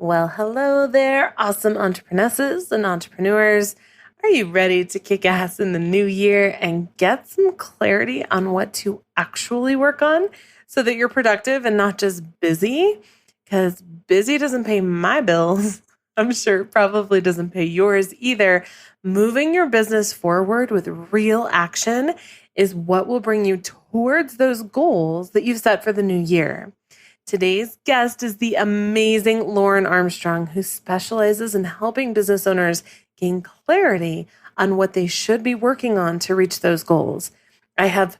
Well, hello there, awesome entrepreneurs and entrepreneurs. Are you ready to kick ass in the new year and get some clarity on what to actually work on so that you're productive and not just busy? Because busy doesn't pay my bills. I'm sure it probably doesn't pay yours either. Moving your business forward with real action is what will bring you towards those goals that you've set for the new year. Today's guest is the amazing Lauren Armstrong, who specializes in helping business owners gain clarity on what they should be working on to reach those goals. I have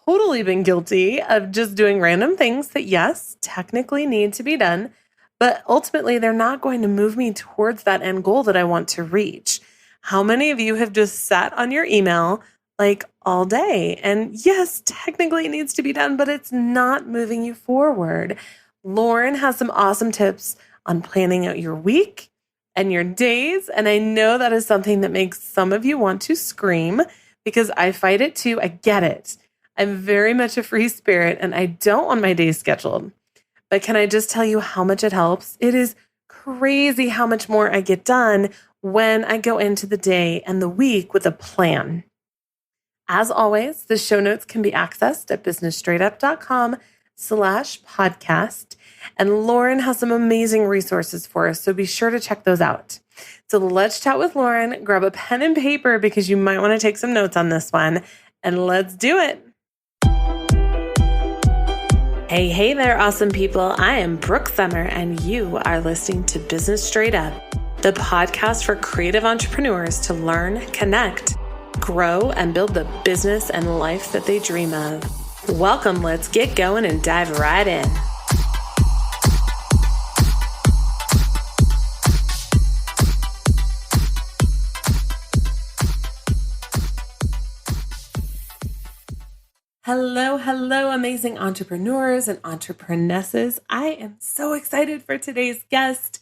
totally been guilty of just doing random things that, yes, technically need to be done, but ultimately they're not going to move me towards that end goal that I want to reach. How many of you have just sat on your email like all day? And yes, technically it needs to be done, but it's not moving you forward. Lauren has some awesome tips on planning out your week and your days. And I know that is something that makes some of you want to scream because I fight it too. I get it. I'm very much a free spirit and I don't want my days scheduled. But can I just tell you how much it helps? It is crazy how much more I get done when I go into the day and the week with a plan. As always, the show notes can be accessed at businessstraightedup.com/podcast. And Lauren has some amazing resources for us, so be sure to check those out. So let's chat with Lauren. Grab a pen and paper because you might want to take some notes on this one. And let's do it. Hey there, awesome people. I am Brooke Summer, and you are listening to Business Straight Up, the podcast for creative entrepreneurs to learn, connect, grow, and build the business and life that they dream of. Welcome, let's get going and dive right in. Hello, amazing entrepreneurs and entrepreneuses. I am so excited for today's guest.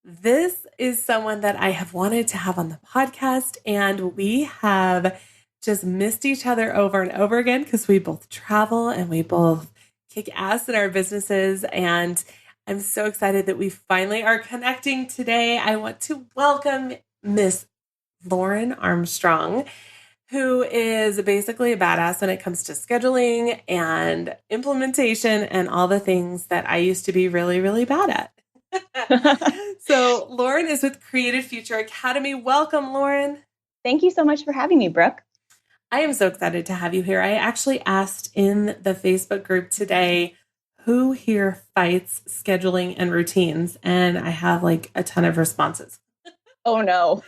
This is someone that I have wanted to have on the podcast, and we have just missed each other over and over again because we both travel and we both kick ass in our businesses. And I'm so excited that we finally are connecting today. I want to welcome Miss Lauren Armstrong, who is basically a badass when it comes to scheduling and implementation and all the things that I used to be really, really bad at. So Lauren is with Creative Future Academy. Welcome, Lauren. Thank you so much for having me, Brooke. I am so excited to have you here. I actually asked in the Facebook group today, who here fights scheduling and routines? And I have like a ton of responses. Oh, no.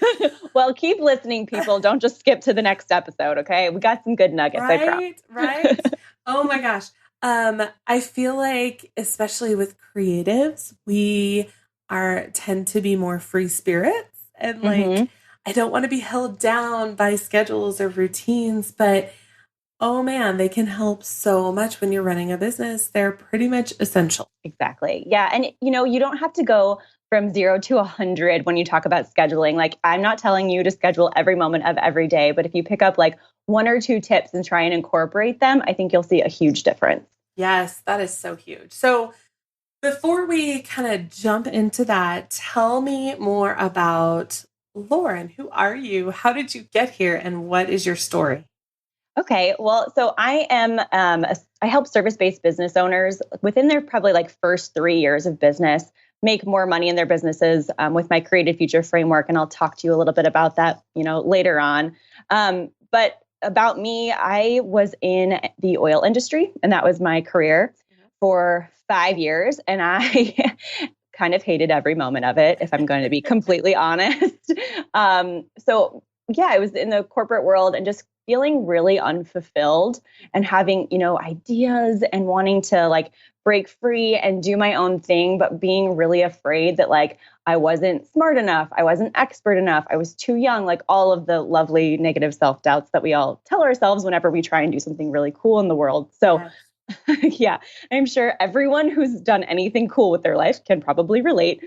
Well, keep listening, people. Don't just skip to the next episode, okay? We got some good nuggets, I promise. Right. Oh, my gosh. I feel like, especially with creatives, we tend to be more free spirits. And like, I don't want to be held down by schedules or routines, but oh man, they can help so much when you're running a business. They're pretty much essential. Exactly. Yeah. And you don't have to go from 0 to 100 when you talk about scheduling. Like, I'm not telling you to schedule every moment of every day, but if you pick up like 1 or 2 tips and try and incorporate them, I think you'll see a huge difference. Yes, that is so huge. So before we kind of jump into that, tell me more about Lauren. Who are you? How did you get here? And what is your story? Okay, well, so I am, I help service-based business owners within their probably like first 3 years of business make more money in their businesses with my Creative Future framework. And I'll talk to you a little bit about that, later on. But about me, I was in the oil industry, and that was my career for 5 years. And I kind of hated every moment of it, if I'm going to be completely honest. So yeah, I was in the corporate world and just feeling really unfulfilled and having, ideas and wanting to like break free and do my own thing, but being really afraid that like I wasn't smart enough, I wasn't expert enough, I was too young, like all of the lovely negative self-doubts that we all tell ourselves whenever we try and do something really cool in the world. So yeah, I'm sure everyone who's done anything cool with their life can probably relate.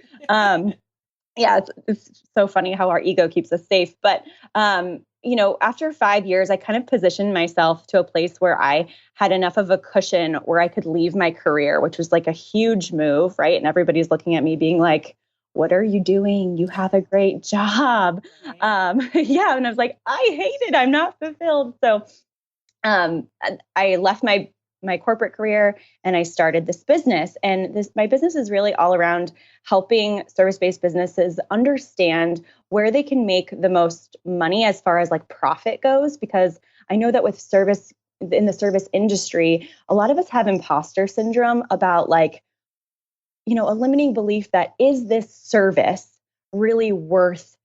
Yeah, it's so funny how our ego keeps us safe. But, after 5 years, I kind of positioned myself to a place where I had enough of a cushion where I could leave my career, which was like a huge move, right? And everybody's looking at me being like, what are you doing? You have a great job. Yeah. And I was like, I hate it. I'm not fulfilled. So I left my corporate career and I started this business. And my business is really all around helping service-based businesses understand where they can make the most money as far as like profit goes. Because I know that with service in the service industry, a lot of us have imposter syndrome about like, a limiting belief that is this service really worth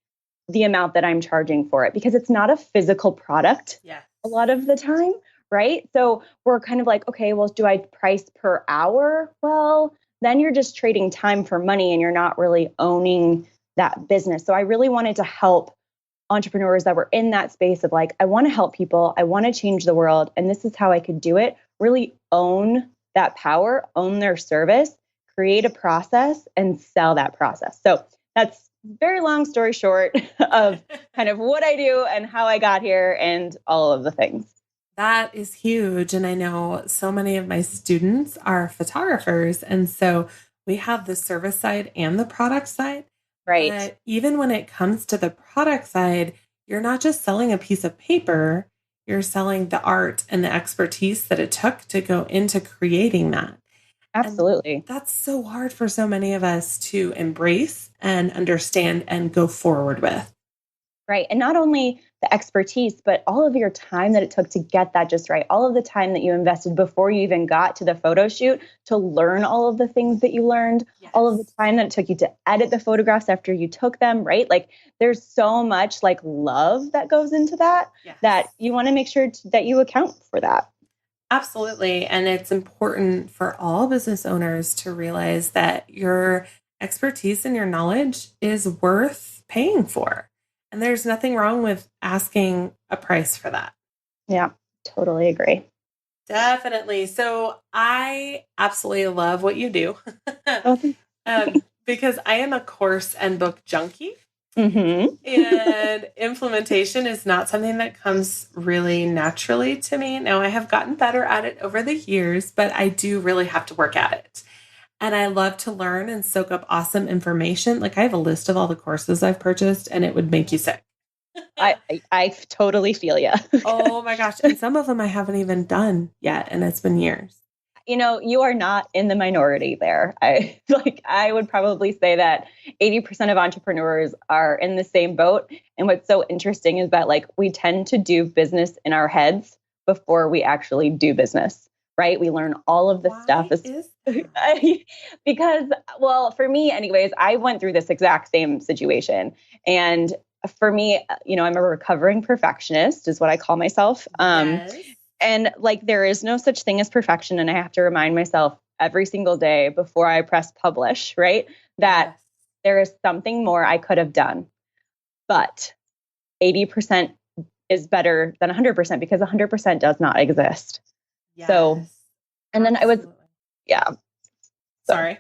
the amount that I'm charging for it? Because it's not a physical product a lot of the time, right? So we're kind of like, okay, well, do I price per hour? Well, then you're just trading time for money and you're not really owning that business. So I really wanted to help entrepreneurs that were in that space of like, I want to help people, I want to change the world, and this is how I could do it. Really own that power, own their service, create a process, and sell that process. So that's very long story short of kind of what I do and how I got here and all of the things. That is huge. And I know so many of my students are photographers. And so we have the service side and the product side. Right. But even when it comes to the product side, you're not just selling a piece of paper, you're selling the art and the expertise that it took to go into creating that. Absolutely. And that's so hard for so many of us to embrace and understand and go forward with. Right. And not only the expertise, but all of your time that it took to get that just right. All of the time that you invested before you even got to the photo shoot to learn all of the things that you learned, all of the time that it took you to edit the photographs after you took them, right? Like there's so much like love that goes into that, that you want to make sure that you account for that. Absolutely. And it's important for all business owners to realize that your expertise and your knowledge is worth paying for. And there's nothing wrong with asking a price for that. Yeah, totally agree. Definitely. So I absolutely love what you do because I am a course and book junkie. Mm-hmm. And implementation is not something that comes really naturally to me. Now, I have gotten better at it over the years, but I do really have to work at it. And I love to learn and soak up awesome information. Like I have a list of all the courses I've purchased and it would make you sick. I totally feel you. Oh my gosh. And some of them I haven't even done yet. And it's been years. You are not in the minority there. I would probably say that 80% of entrepreneurs are in the same boat. And what's so interesting is that like we tend to do business in our heads before we actually do business, right? We learn all of the stuff because, well, for me anyways, I went through this exact same situation. And for me, I'm a recovering perfectionist is what I call myself. And like, there is no such thing as perfection. And I have to remind myself every single day before I press publish, right? That there is something more I could have done, but 80% is better than 100% because 100% does not exist. Yes. So, and then Sorry.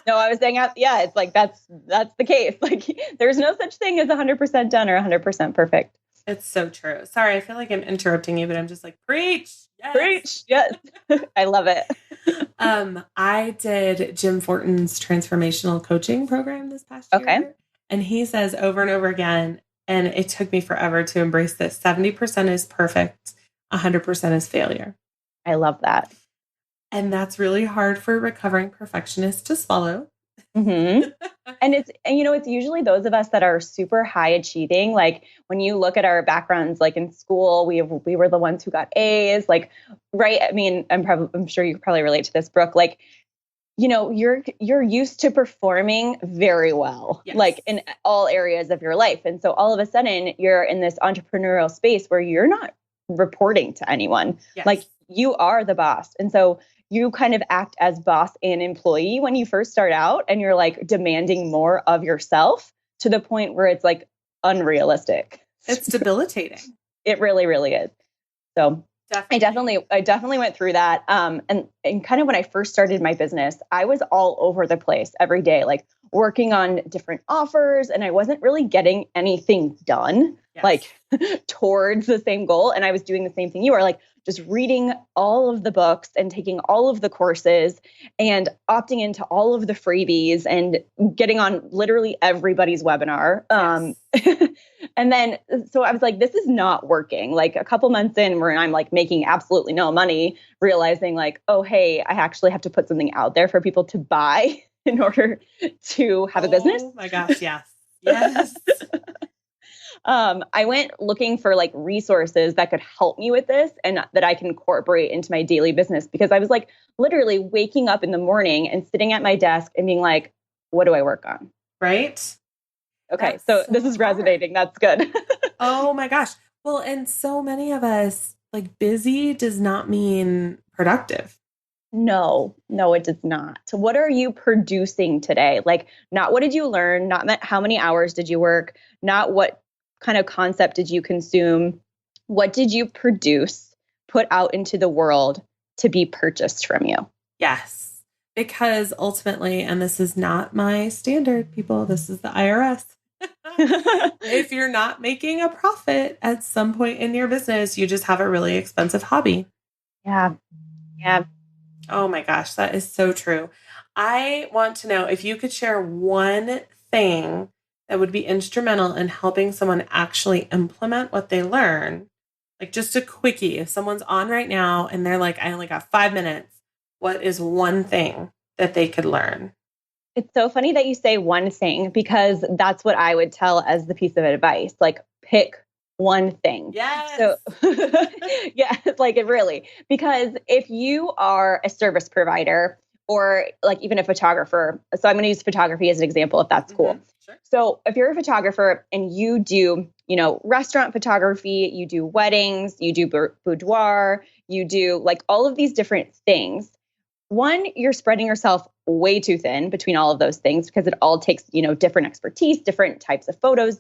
No, I was saying, it's like, that's the case. Like there's no such thing as 100% done or 100% perfect. It's so true. Sorry, I feel like I'm interrupting you, but I'm just like, preach. Yes. Preach. Yes. I love it. I did Jim Fortin's transformational coaching program this past year. And he says over and over again, and it took me forever to embrace this, 70% is perfect, 100% is failure. I love that. And that's really hard for recovering perfectionists to swallow. Mm-hmm. And it's usually those of us that are super high achieving. Like when you look at our backgrounds, like in school, we were the ones who got A's, like, right. I mean, I'm sure you could probably relate to this, Brooke, like, you're used to performing very well, like in all areas of your life. And so all of a sudden you're in this entrepreneurial space where you're not reporting to anyone. Like you are the boss. And so you kind of act as boss and employee when you first start out, and you're like demanding more of yourself to the point where it's like unrealistic. It's debilitating. It really, really is. So definitely. I definitely went through that. And kind of when I first started my business, I was all over the place every day. Like, working on different offers, and I wasn't really getting anything done, Yes. like towards the same goal. And I was doing the same thing you are, like just reading all of the books and taking all of the courses and opting into all of the freebies and getting on literally everybody's webinar. Yes. And then, so I was like, this is not working. Like a couple months in where I'm like making absolutely no money, realizing like, oh, hey, I actually have to put something out there for people to buy in order to have a business. Oh my gosh. Yes. Yes. I went looking for like resources that could help me with this and that I can incorporate into my daily business, because I was like literally waking up in the morning and sitting at my desk and being like, what do I work on? Right. Okay. That's So so this is hard. resonating. That's good. Oh my gosh. Well, and so many of us, like, busy does not mean productive. No, it does not. So what are you producing today? Like, not what did you learn, not how many hours did you work, not what kind of concept did you consume, what did you produce, put out into the world to be purchased from you? Yes. Because ultimately, and this is not my standard, people, this is the IRS. If you're not making a profit at some point in your business, you just have a really expensive hobby. Yeah. Yeah. Oh my gosh, that is so true. I want to know if you could share one thing that would be instrumental in helping someone actually implement what they learn. Like just a quickie. If someone's on right now and they're like, I only got 5 minutes, what is one thing that they could learn? It's so funny that you say one thing, because that's what I would tell as the piece of advice. Like, pick one thing. Yes. So, yeah, like it really, because if you are a service provider or like even a photographer, so I'm going to use photography as an example, if that's cool. Sure. So if you're a photographer and you do, restaurant photography, you do weddings, you do boudoir, you do like all of these different things. One, you're spreading yourself way too thin between all of those things, because it all takes, different expertise, different types of photos,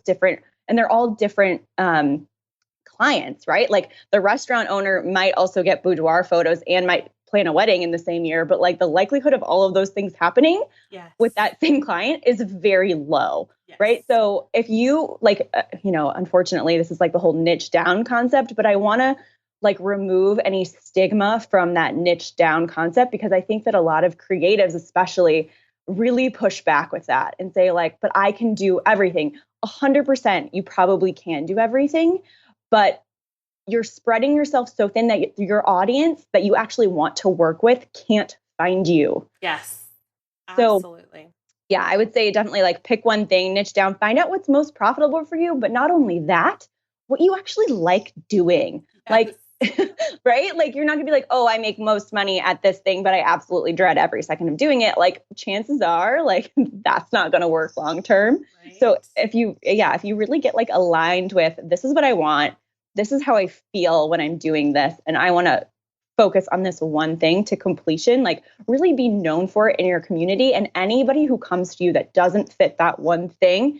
and they're all different clients, right? Like the restaurant owner might also get boudoir photos and might plan a wedding in the same year, but like the likelihood of all of those things happening with that same client is very low, right? So if you like, unfortunately, this is like the whole niche down concept, but I want to like remove any stigma from that niche down concept, because I think that a lot of creatives especially really push back with that and say like, but I can do everything. 100% you probably can do everything, but you're spreading yourself so thin that your audience that you actually want to work with can't find you. Yes, absolutely. So, yeah, I would say definitely like pick one thing, niche down, find out what's most profitable for you, but not only that, what you actually like doing. Yes. Like, right? Like you're not gonna be like, oh, I make most money at this thing, but I absolutely dread every second of doing it. Like chances are like that's not gonna work long term. Right. So if you really get like aligned with this is what I want, this is how I feel when I'm doing this, and I want to focus on this one thing to completion, like really be known for it in your community. And anybody who comes to you that doesn't fit that one thing,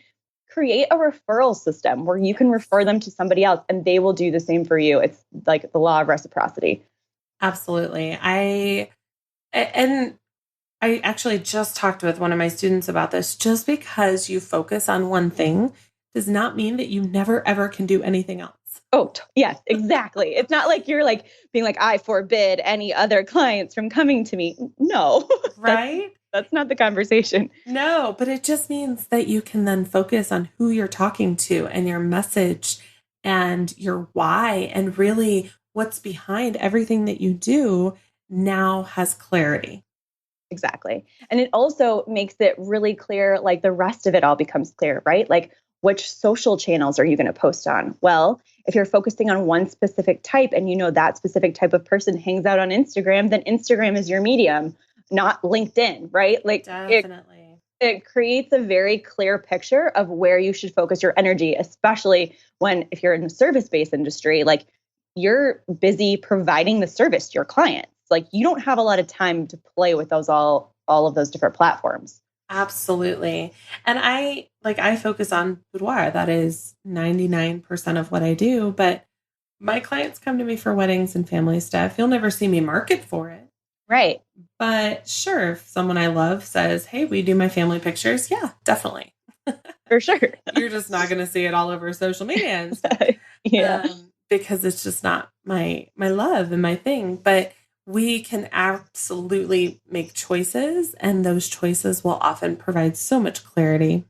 create a referral system where you can refer them to somebody else and they will do the same for you. It's like the law of reciprocity. Absolutely. I actually just talked with one of my students about this. Just because you focus on one thing does not mean that you never, ever can do anything else. Oh, yes, exactly. It's not like you're like being like, I forbid any other clients from coming to me. No. Right? That's not the conversation. No, but it just means that you can then focus on who you're talking to and your message and your why, and really what's behind everything that you do now has clarity. Exactly. And it also makes it really clear, like the rest of it all becomes clear, right? Like which social channels are you going to post on? Well, if you're focusing on one specific type and that specific type of person hangs out on Instagram, then Instagram is your medium, not LinkedIn, right? Like definitely. It creates a very clear picture of where you should focus your energy, especially if you're in the service-based industry, like you're busy providing the service to your clients. Like you don't have a lot of time to play with those all of those different platforms. Absolutely. And I focus on boudoir. That is 99% of what I do, but my clients come to me for weddings and family stuff. You'll never see me market for it. Right. But sure, if someone I love says, hey, we do my family pictures. Yeah, definitely. For sure. You're just not going to see it all over social media and stuff. Yeah. Because it's just not my love and my thing. But we can absolutely make choices, and those choices will often provide so much clarity.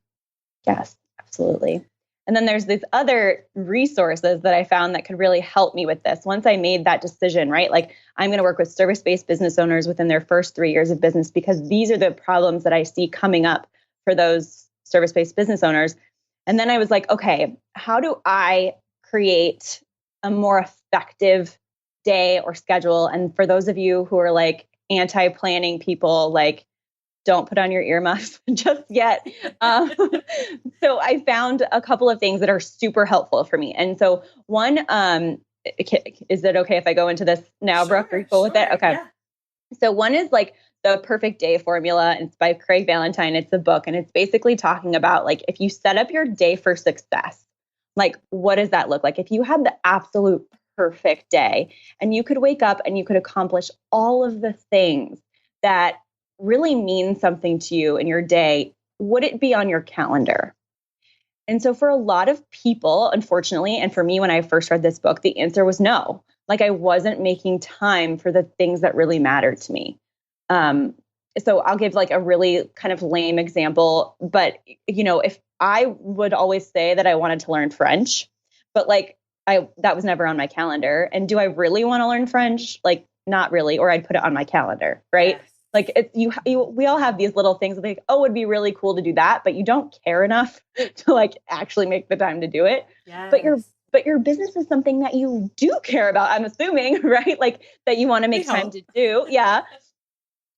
Yes, absolutely. And then there's these other resources that I found that could really help me with this. Once I made that decision, right? Like I'm going to work with service-based business owners within their first 3 years of business because these are the problems that I see coming up for those service-based business owners. And then I was like, okay, how do I create a more effective day or schedule? And for those of you who are like anti-planning people, like don't put on your earmuffs just yet. So I found a couple of things that are super helpful for me. And so one, is it okay if I go into this now, Brooke? Are you cool with it? Okay. Yeah. So one is like the perfect day formula. It's by Craig Valentine. It's a book, and it's basically talking about like if you set up your day for success, like what does that look like? If you had the absolute perfect day and you could wake up and you could accomplish all of the things that really mean something to you in your day, would it be on your calendar? And so for a lot of people, unfortunately, and for me when I first read this book, the answer was no. Like I wasn't making time for the things that really mattered to me. Um, so I'll give like a really kind of lame example, but if I would always say that I wanted to learn French, but like that was never on my calendar. And do I really want to learn French? Like not really, or I'd put it on my calendar, right? Yes. Like we all have these little things like, oh, it'd be really cool to do that, but you don't care enough to like actually make the time to do it. Yes. But your business is something that you do care about, I'm assuming, right? Like that you want to make time to do. Yeah.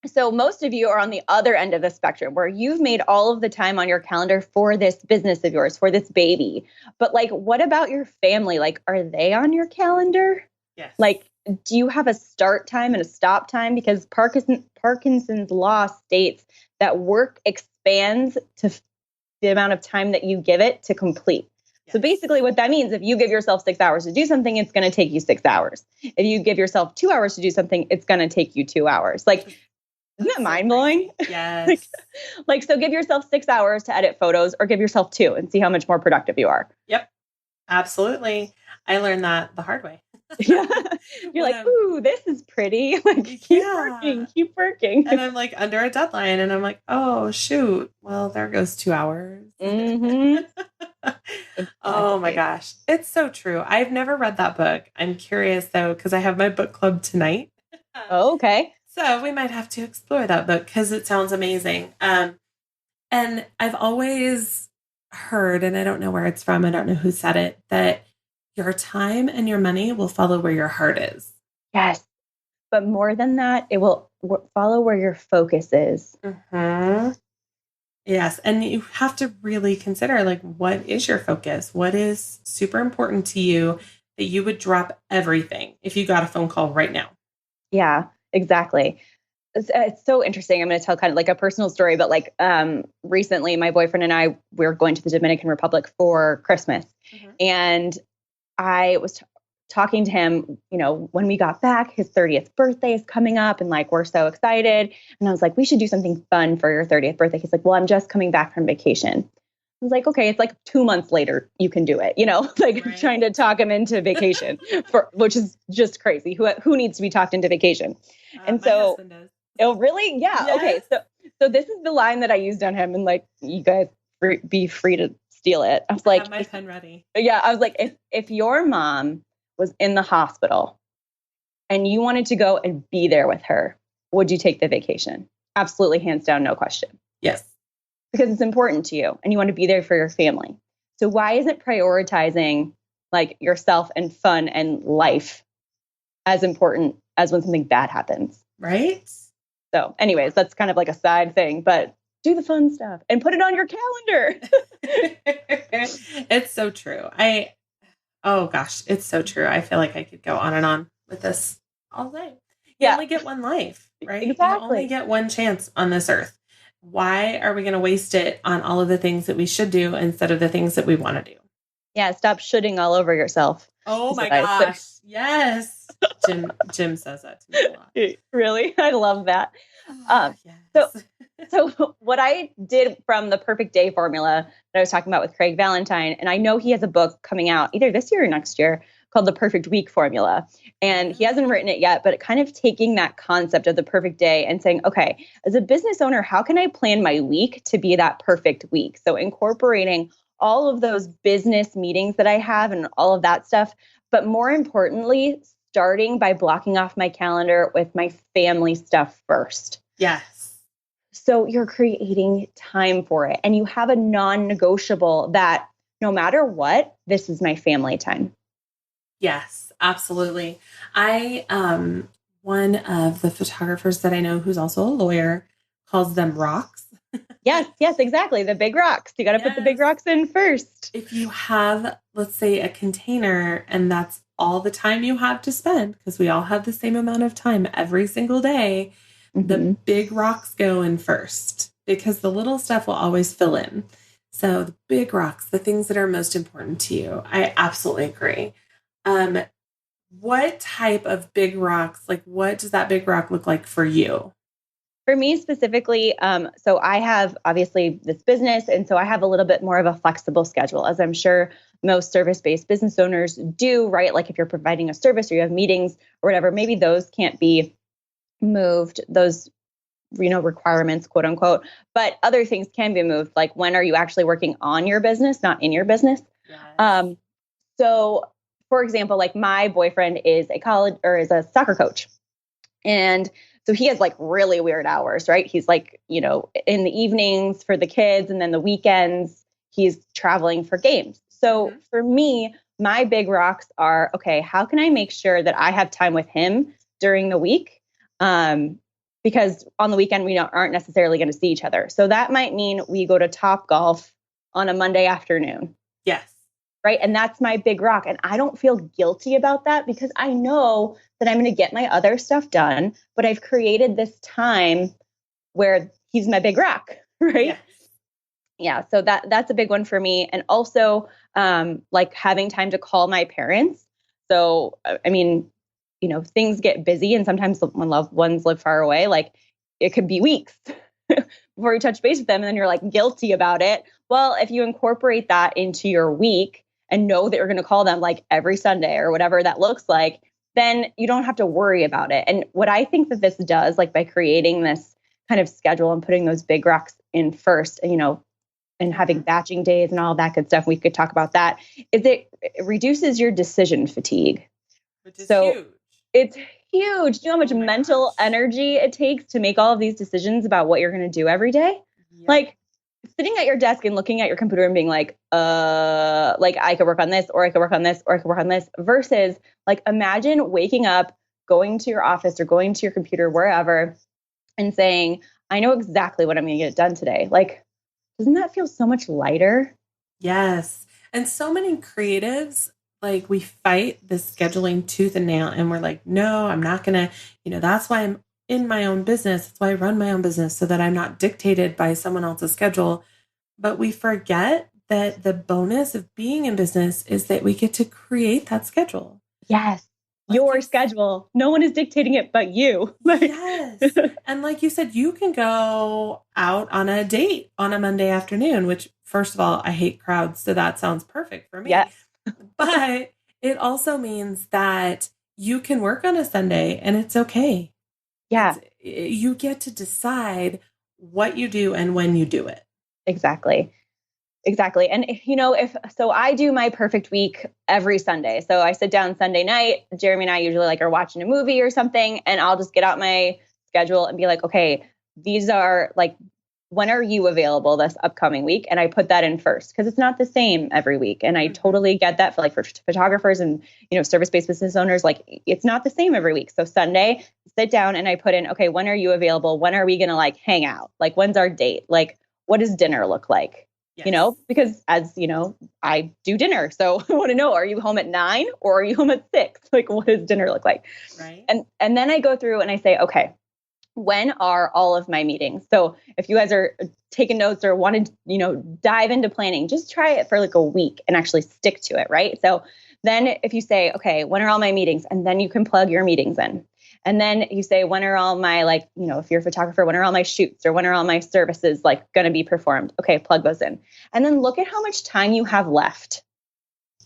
So most of you are on the other end of the spectrum where you've made all of the time on your calendar for this business of yours, for this baby. But like, what about your family? Like, are they on your calendar? Yes. Like, do you have a start time and a stop time? Because Parkinson's law states that work expands to the amount of time that you give it to complete. Yes. So basically what that means, if you give yourself 6 hours to do something, it's going to take you 6 hours. If you give yourself 2 hours to do something, it's going to take you 2 hours. Like, isn't that mind blowing? Yes. like, so give yourself 6 hours to edit photos or give yourself 2 and see how much more productive you are. Yep. Absolutely. I learned that the hard way. Yeah. You're like, ooh, this is pretty. Like, keep working. And I'm like under a deadline and I'm like, oh, shoot. Well, there goes 2 hours. Mm-hmm. Exactly. Oh my gosh. It's so true. I've never read that book. I'm curious though, because I have my book club tonight. Oh, okay. So we might have to explore that book because it sounds amazing. And I've always heard, and I don't know where it's from, I don't know who said it, that your time and your money will follow where your heart is. Yes. But more than that, it will follow where your focus is. Mm-hmm. Yes. And you have to really consider, like, what is your focus? What is super important to you that you would drop everything if you got a phone call right now? Yeah, exactly. It's so interesting. I'm going to tell kind of like a personal story, but like recently my boyfriend and I, we were going to the Dominican Republic for Christmas. Mm-hmm. And I was talking to him, when we got back, his 30th birthday is coming up and like, we're so excited. And I was like, we should do something fun for your 30th birthday. He's like, well, I'm just coming back from vacation. I was like, okay, it's like 2 months later, you can do it, like right. Trying to talk him into vacation which is just crazy. Who needs to be talked into vacation? And so, oh, really? Yeah. Yes. Okay. So this is the line that I used on him, and like, you guys be free to steal it. I was like, I have my pen ready. Yeah. I was like, if your mom was in the hospital and you wanted to go and be there with her, would you take the vacation? Absolutely. Hands down. No question. Yes. Because it's important to you and you want to be there for your family. So why isn't prioritizing like yourself and fun and life as important as when something bad happens? Right. So anyways, that's kind of like a side thing, but do the fun stuff and put it on your calendar. It's so true. Oh gosh, it's so true. I feel like I could go on and on with this all day. You only get one life, right? Exactly. You only get one chance on this earth. Why are we going to waste it on all of the things that we should do instead of the things that we want to do? Yeah. Stop shooting all over yourself. Oh Is my what I say. gosh. Yes. Jim says that to me a lot. Really? I love that. Ah, Um, so, yes. so what I did from the perfect day formula that I was talking about with Craig Valentine, and I know he has a book coming out either this year or next year called The Perfect Week Formula. And he hasn't written it yet, but kind of taking that concept of the perfect day and saying, okay, as a business owner, how can I plan my week to be that perfect week? So incorporating all of those business meetings that I have and all of that stuff. But more importantly, starting by blocking off my calendar with my family stuff first. Yes. So you're creating time for it and you have a non-negotiable that no matter what, this is my family time. Yes, absolutely. I one of the photographers that I know who's also a lawyer calls them rocks. Yes, yes, exactly. The big rocks. You got to put the big Yes. rocks in first. If you have, let's say, a container and that's all the time you have to spend, because we all have the same amount of time every single day, the big rocks go in first because the little stuff will always fill in. So the big rocks, the things that are most important to you, I absolutely agree. Um, what type of big rocks, like what does that big rock look like for you? For me specifically, so I have obviously this business, and so I have a little bit more of a flexible schedule, as I'm sure most service-based business owners do, right? Like if you're providing a service or you have meetings or whatever, maybe those can't be moved, those requirements, quote unquote, but other things can be moved. Like when are you actually working on your business, not in your business? Yes. So for example, like my boyfriend is a college or is a soccer coach. And so he has like really weird hours, right? He's like, in the evenings for the kids and then the weekends, he's traveling for games. So for me, my big rocks are, okay, how can I make sure that I have time with him during the week? Because on the weekend, we aren't necessarily going to see each other. So that might mean we go to Top Golf on a Monday afternoon. Yes. Right. And that's my big rock. And I don't feel guilty about that because I know that I'm going to get my other stuff done, but I've created this time where he's my big rock. Right. Yes. Yeah. So that's a big one for me. And also like having time to call my parents. So, I mean, things get busy and sometimes when loved ones live far away, like it could be weeks before you touch base with them. And then you're like guilty about it. Well, if you incorporate that into your week and know that you're going to call them like every Sunday or whatever that looks like, then you don't have to worry about it. And what I think that this does, like by creating this kind of schedule and putting those big rocks in first, and having batching days and all that good stuff, we could talk about that, is it reduces your decision fatigue. Which is huge. It's huge. Do you know how much mental energy it takes to make all of these decisions about what you're going to do every day? Yep. Like sitting at your desk and looking at your computer and being like I could work on this, or I could work on this, or I could work on this, versus like imagine waking up, going to your office or going to your computer, wherever, and saying, I know exactly what I'm going to get done today. Like, doesn't that feel so much lighter? Yes. And so many creatives, like we fight this scheduling tooth and nail and we're like, no, I'm not going to, that's why I'm in my own business. That's why I run my own business so that I'm not dictated by someone else's schedule. But we forget that the bonus of being in business is that we get to create that schedule. Yes. Your schedule. No one is dictating it but you. Yes. And like you said, you can go out on a date on a Monday afternoon, which first of all, I hate crowds. So that sounds perfect for me. Yes. But it also means that you can work on a Sunday and it's okay. Yeah. You get to decide what you do and when you do it. Exactly. And so I do my perfect week every Sunday. So I sit down Sunday night, Jeremy and I usually are watching a movie or something, and I'll just get out my schedule and be like, okay, these are when are you available this upcoming week? And I put that in first because it's not the same every week. And I totally get that for photographers and, service-based business owners, it's not the same every week. So Sunday, sit down and I put in, okay, when are you available? When are we going to hang out? When's our date? What does dinner look like? Yes. Because as I do dinner. So I want to know, are you home at 9 or are you home at 6? What does dinner look like? Right. And then I go through and I say, okay, when are all of my meetings? So if you guys are taking notes or want to, dive into planning, just try it for like a week and actually stick to it, right? So then if you say, okay, when are all my meetings? And then you can plug your meetings in. And then you say, when are all my, like, if you're a photographer, when are all my shoots or when are all my services like going to be performed? Okay, plug those in. And then look at how much time you have left.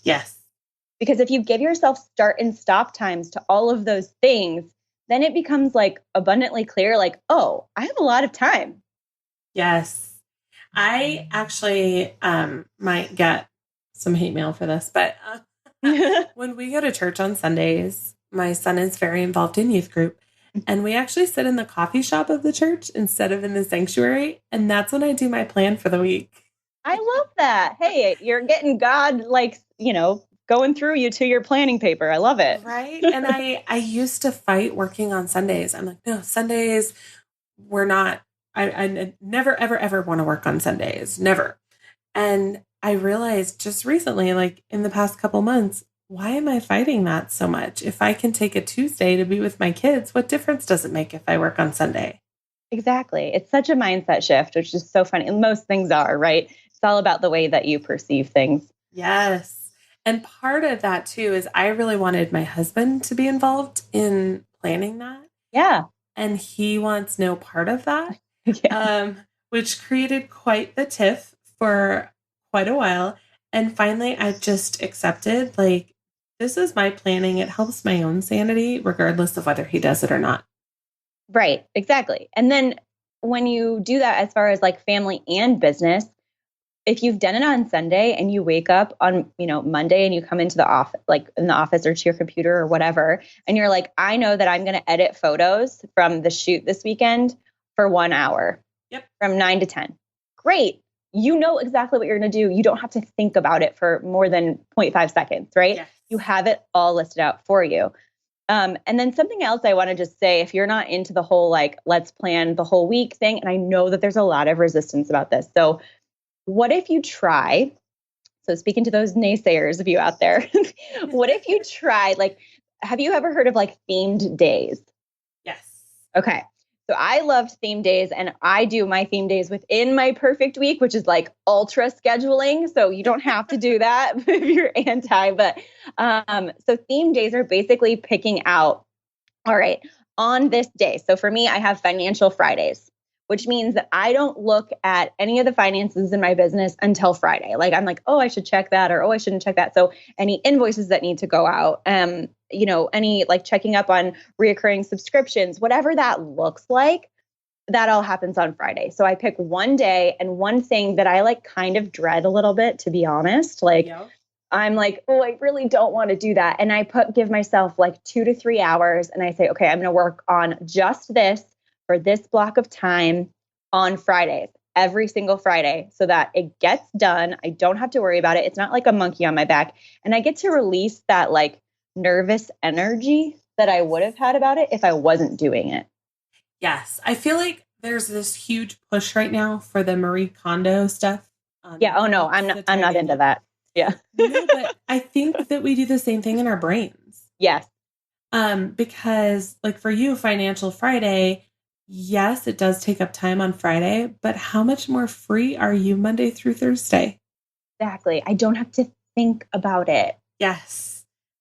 Yes. Because if you give yourself start and stop times to all of those things, then it becomes like abundantly clear, like, oh, I have a lot of time. Yes. I actually might get some hate mail for this, but when we go to church on Sundays, my son is very involved in youth group, and we actually sit in the coffee shop of the church instead of in the sanctuary. And that's when I do my plan for the week. I love that. Hey, you're getting God, like, going through you to your planning paper. I love it. Right. And I used to fight working on Sundays. I'm like, no, Sundays, we're not, I never, ever, ever want to work on Sundays. Never. And I realized just recently, like in the past couple months, why am I fighting that so much? If I can take a Tuesday to be with my kids, what difference does it make if I work on Sunday? Exactly. It's such a mindset shift, which is so funny. And most things are, right? It's all about the way that you perceive things. Yes. And part of that too is I really wanted my husband to be involved in planning that. Yeah. And he wants no part of that, Yeah. which created quite the tiff for quite a while. And finally, I just accepted, like, this is my planning. It helps my own sanity, regardless of whether he does it or not. Right. Exactly. And then when you do that, as far as like family and business, if you've done it on Sunday and you wake up on, Monday and you come into the office, like in the office or to your computer or whatever, and you're like, I know that I'm going to edit photos from the shoot this weekend for 1 hour. Yep. From 9 to 10. Great. You know exactly what you're going to do. You don't have to think about it for more than 0.5 seconds, right? Yes. You have it all listed out for you. And then something else I want to just say, if you're not into the whole, like, let's plan the whole week thing, and I know that there's a lot of resistance about this. So what if you try, so speaking to those naysayers of you out there, what if you try, like, have you ever heard of like themed days? Yes. Okay. So I loved theme days, and I do my theme days within my perfect week, which is like ultra scheduling. So you don't have to do that if you're anti, but so theme days are basically picking out, all right, on this day. So for me, I have Financial Fridays, which means that I don't look at any of the finances in my business until Friday. Like I'm like, oh, I should check that, or oh, I shouldn't check that. So any invoices that need to go out, any like checking up on reoccurring subscriptions, whatever that looks like, that all happens on Friday. So I pick one day and one thing that I like kind of dread a little bit, to be honest. Like, yeah. I'm like, oh, I really don't want to do that. And I give myself like 2 to 3 hours and I say, okay, I'm going to work on just this for this block of time on Fridays, every single Friday, so that it gets done. I don't have to worry about it. It's not like a monkey on my back. And I get to release that like nervous energy that I would have had about it if I wasn't doing it. Yes. I feel like there's this huge push right now for the Marie Kondo stuff. Yeah. Oh no, I'm not into that. Yeah. No, but I think that we do the same thing in our brains. Yes. Because like for you, Financial Friday, yes, it does take up time on Friday, but how much more free are you Monday through Thursday? Exactly. I don't have to think about it. Yes.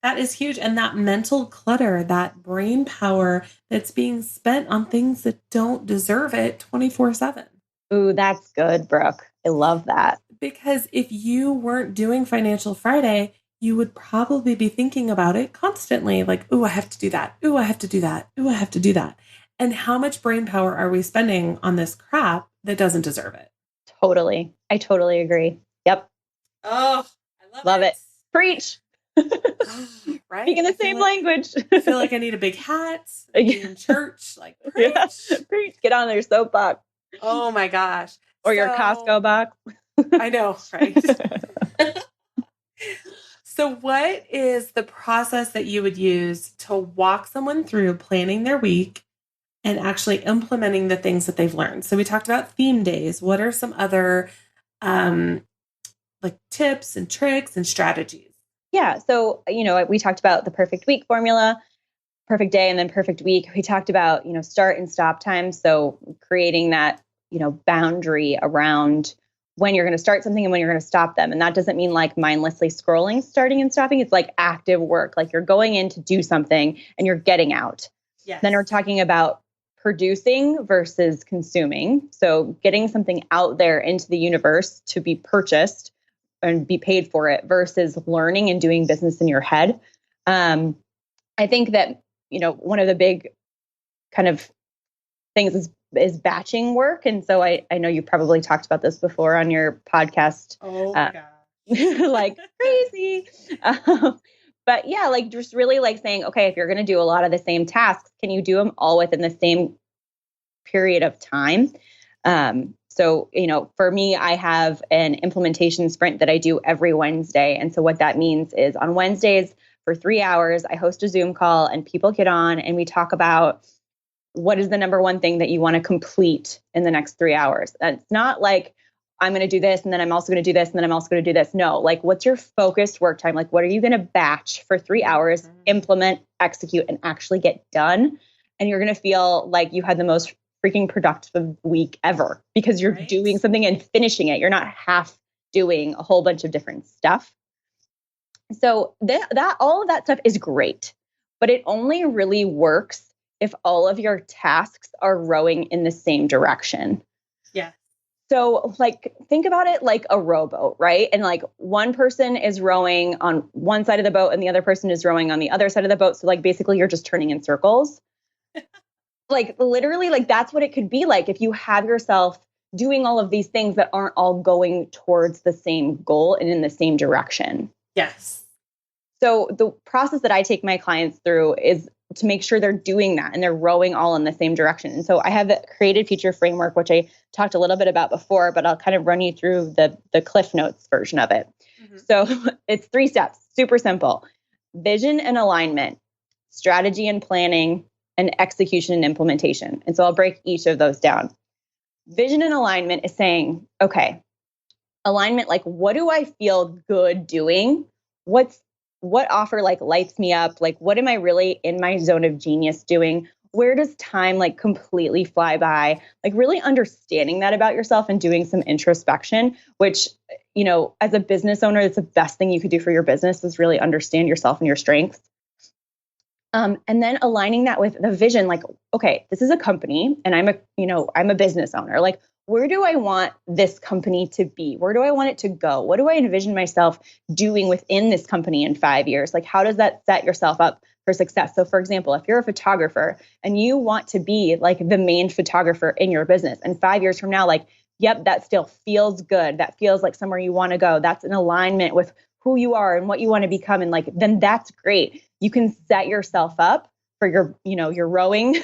That is huge. And that mental clutter, that brain power that's being spent on things that don't deserve it 24/7. Ooh, that's good, Brooke. I love that. Because if you weren't doing Financial Friday, you would probably be thinking about it constantly. Like, ooh, I have to do that. Ooh, I have to do that. Ooh, I have to do that. And how much brain power are we spending on this crap that doesn't deserve it? Totally. I totally agree. Yep. Oh, I love it. Preach. Right? Speaking the same language. I feel like I need a big hat in church. Like, preach. Yeah. Preach. Get on their soapbox. Oh my gosh. Or your Costco box. I know, right? So what is the process that you would use to walk someone through planning their week and actually implementing the things that they've learned? So we talked about theme days. What are some other like tips and tricks and strategies? Yeah. So, we talked about the perfect week formula. perfect day and then perfect week, we talked about, start and stop time. So creating that, boundary around when you're going to start something and when you're going to stop them. And that doesn't mean like mindlessly scrolling, starting and stopping. It's like active work. Like you're going in to do something and you're getting out. Yes. Then we're talking about producing versus consuming. So getting something out there into the universe to be purchased and be paid for it versus learning and doing business in your head. I think that, one of the big kind of things is batching work. And so I know you probably talked about this before on your podcast. Oh, God. Like crazy. But yeah, like just really like saying, okay, if you're going to do a lot of the same tasks, can you do them all within the same period of time? So, for me, I have an implementation sprint that I do every Wednesday. And so what that means is on Wednesdays for 3 hours, I host a Zoom call and people get on and we talk about what is the number one thing that you want to complete in the next 3 hours. And it's not like I'm going to do this and then I'm also going to do this and then I'm also going to do this. No, like what's your focused work time? Like what are you going to batch for 3 hours, implement, execute, and actually get done? And you're going to feel like you had the most freaking productive week ever because you're doing something and finishing it. You're not half doing a whole bunch of different stuff. So that all of that stuff is great, but it only really works if all of your tasks are rowing in the same direction. Yeah. So like, think about it like a rowboat, right? And like one person is rowing on one side of the boat and the other person is rowing on the other side of the boat. So like, basically you're just turning in circles. Like literally, like that's what it could be like if you have yourself doing all of these things that aren't all going towards the same goal and in the same direction. Yes. So the process that I take my clients through is to make sure they're doing that and they're rowing all in the same direction. And so I have the created future framework, which I talked a little bit about before, but I'll kind of run you through the Cliff Notes version of it. Mm-hmm. So it's 3 steps, super simple: vision and alignment, strategy and planning, and execution and implementation. And so I'll break each of those down. Vision and alignment is saying, okay, alignment, like what do I feel good doing? What offer like lights me up? Like, what am I really in my zone of genius doing? Where does time like completely fly by? Like really understanding that about yourself and doing some introspection, which, as a business owner, that's the best thing you could do for your business is really understand yourself and your strengths. And then aligning that with the vision, like, okay, this is a company and I'm a business owner. Like, where do I want this company to be? Where do I want it to go? What do I envision myself doing within this company in 5 years? Like, how does that set yourself up for success? So for example, if you're a photographer and you want to be like the main photographer in your business, and 5 years from now, like, yep, that still feels good. That feels like somewhere you want to go. That's in alignment with who you are and what you want to become. And like, then that's great. You can set yourself up for your rowing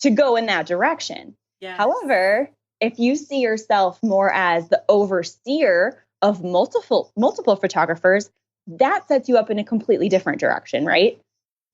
to go in that direction. Yes. However, if you see yourself more as the overseer of multiple photographers, that sets you up in a completely different direction, right?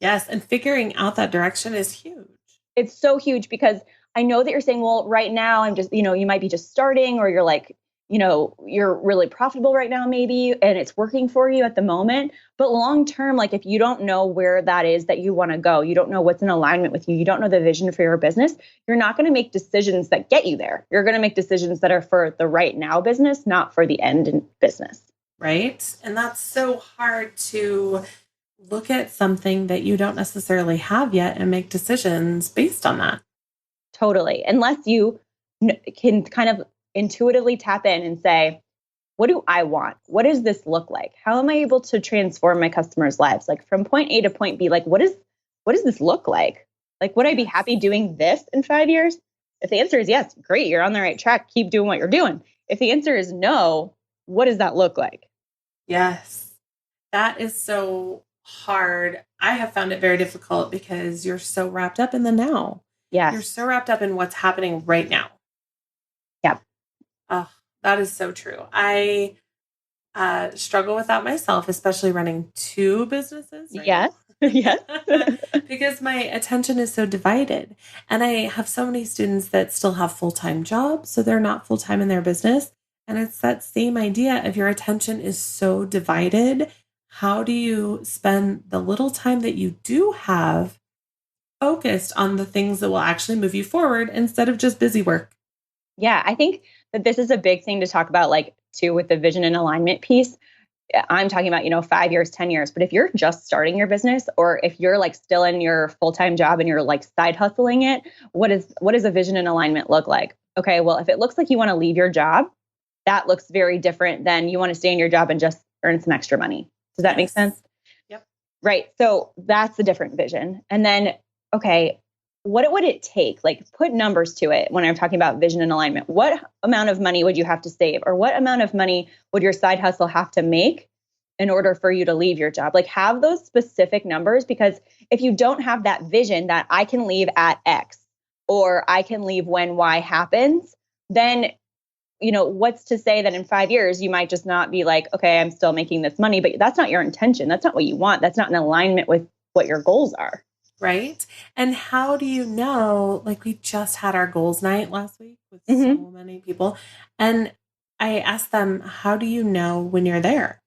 Yes. And figuring out that direction is huge. It's so huge because I know that you're saying, well, right now I'm just, you might be just starting, or you're like, you're really profitable right now, maybe, and it's working for you at the moment. But long term, like if you don't know where that is that you want to go, you don't know what's in alignment with you, you don't know the vision for your business, you're not going to make decisions that get you there. You're going to make decisions that are for the right now business, not for the end in business. Right. And that's so hard to look at something that you don't necessarily have yet and make decisions based on that. Totally. Unless you can kind of intuitively tap in and say, what do I want? What does this look like? How am I able to transform my customers' lives? Like from point A to point B, like what does this look like? Like, would I be happy doing this in 5 years? If the answer is yes, great, you're on the right track. Keep doing what you're doing. If the answer is no, what does that look like? Yes, that is so hard. I have found it very difficult because you're so wrapped up in the now. Yeah. You're so wrapped up in what's happening right now. Yeah. Oh, that is so true. I struggle with that myself, especially running 2 businesses. Right? Yes. Yes. Because my attention is so divided. And I have so many students that still have full-time jobs, so they're not full-time in their business. And it's that same idea of your attention is so divided. How do you spend the little time that you do have focused on the things that will actually move you forward instead of just busy work. Yeah, I think that this is a big thing to talk about, like, too, with the vision and alignment piece. I'm talking about, 5 years, 10 years. But if you're just starting your business, or if you're like still in your full-time job and you're like side hustling it, what does a vision and alignment look like? Okay, well, if it looks like you want to leave your job, that looks very different than you want to stay in your job and just earn some extra money. Does that make Yes. sense? Yep. Right. So that's a different vision. And then, okay, what would it take? Like, put numbers to it when I'm talking about vision and alignment. What amount of money would you have to save? Or what amount of money would your side hustle have to make in order for you to leave your job? Like, have those specific numbers, because if you don't have that vision that I can leave at X, or I can leave when Y happens, then what's to say that in 5 years you might just not be like, okay, I'm still making this money, but that's not your intention. That's not what you want. That's not in alignment with what your goals are. Right. And how do you know, like, we just had our goals night last week with so many people. And I asked them, how do you know when you're there?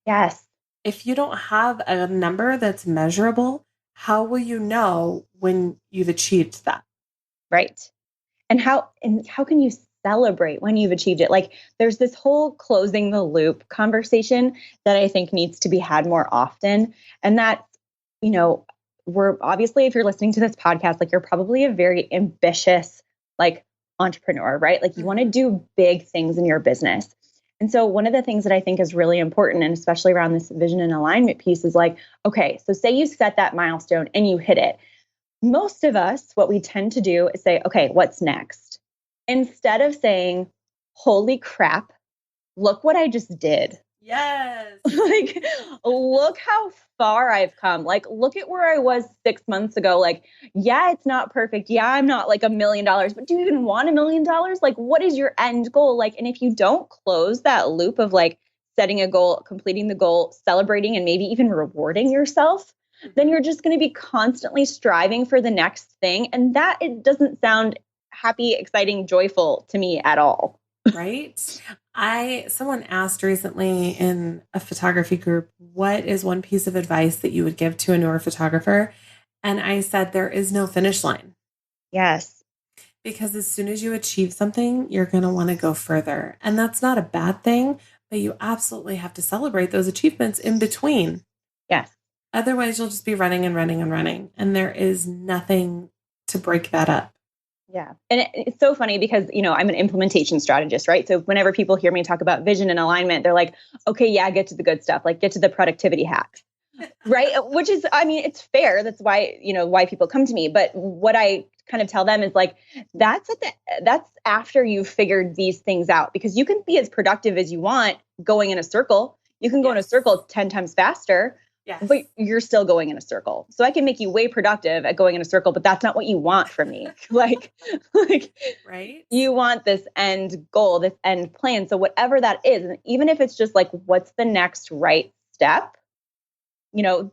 Yes. If you don't have a number that's measurable, how will you know when you've achieved that? Right. And how can you celebrate when you've achieved it? Like, there's this whole closing the loop conversation that I think needs to be had more often. And that, we're obviously, if you're listening to this podcast, like, you're probably a very ambitious, like, entrepreneur, right? Like, you want to do big things in your business. And so one of the things that I think is really important, and especially around this vision and alignment piece, is like, okay, so say you set that milestone and you hit it. Most of us, what we tend to do is say, okay, what's next? Instead of saying, holy crap, look what I just did. Yes. Like, look how far I've come. Like, look at where I was 6 months ago. Like, yeah, it's not perfect. Yeah, I'm not like $1 million, but do you even want $1 million? Like, what is your end goal? Like, and if you don't close that loop of like setting a goal, completing the goal, celebrating, and maybe even rewarding yourself, then you're just going to be constantly striving for the next thing. And that, it doesn't sound happy, exciting, joyful to me at all. Right. Someone asked recently in a photography group, what is one piece of advice that you would give to a newer photographer? And I said, there is no finish line. Yes. Because as soon as you achieve something, you're going to want to go further. And that's not a bad thing, but you absolutely have to celebrate those achievements in between. Yes. Otherwise, you'll just be running and running and running. And there is nothing to break that up. Yeah. And it's so funny because, I'm an implementation strategist, right? So whenever people hear me talk about vision and alignment, they're like, okay, yeah, get to the good stuff, like get to the productivity hacks, right? Which is, I mean, it's fair. That's why, why people come to me. But what I kind of tell them is like, that's after you've figured these things out, because you can be as productive as you want going in a circle. You can go in a circle 10 times faster. Yes. But you're still going in a circle. So I can make you way productive at going in a circle, but that's not what you want from me. like, right. You want this end goal, this end plan. So whatever that is, and even if it's just like, what's the next right step?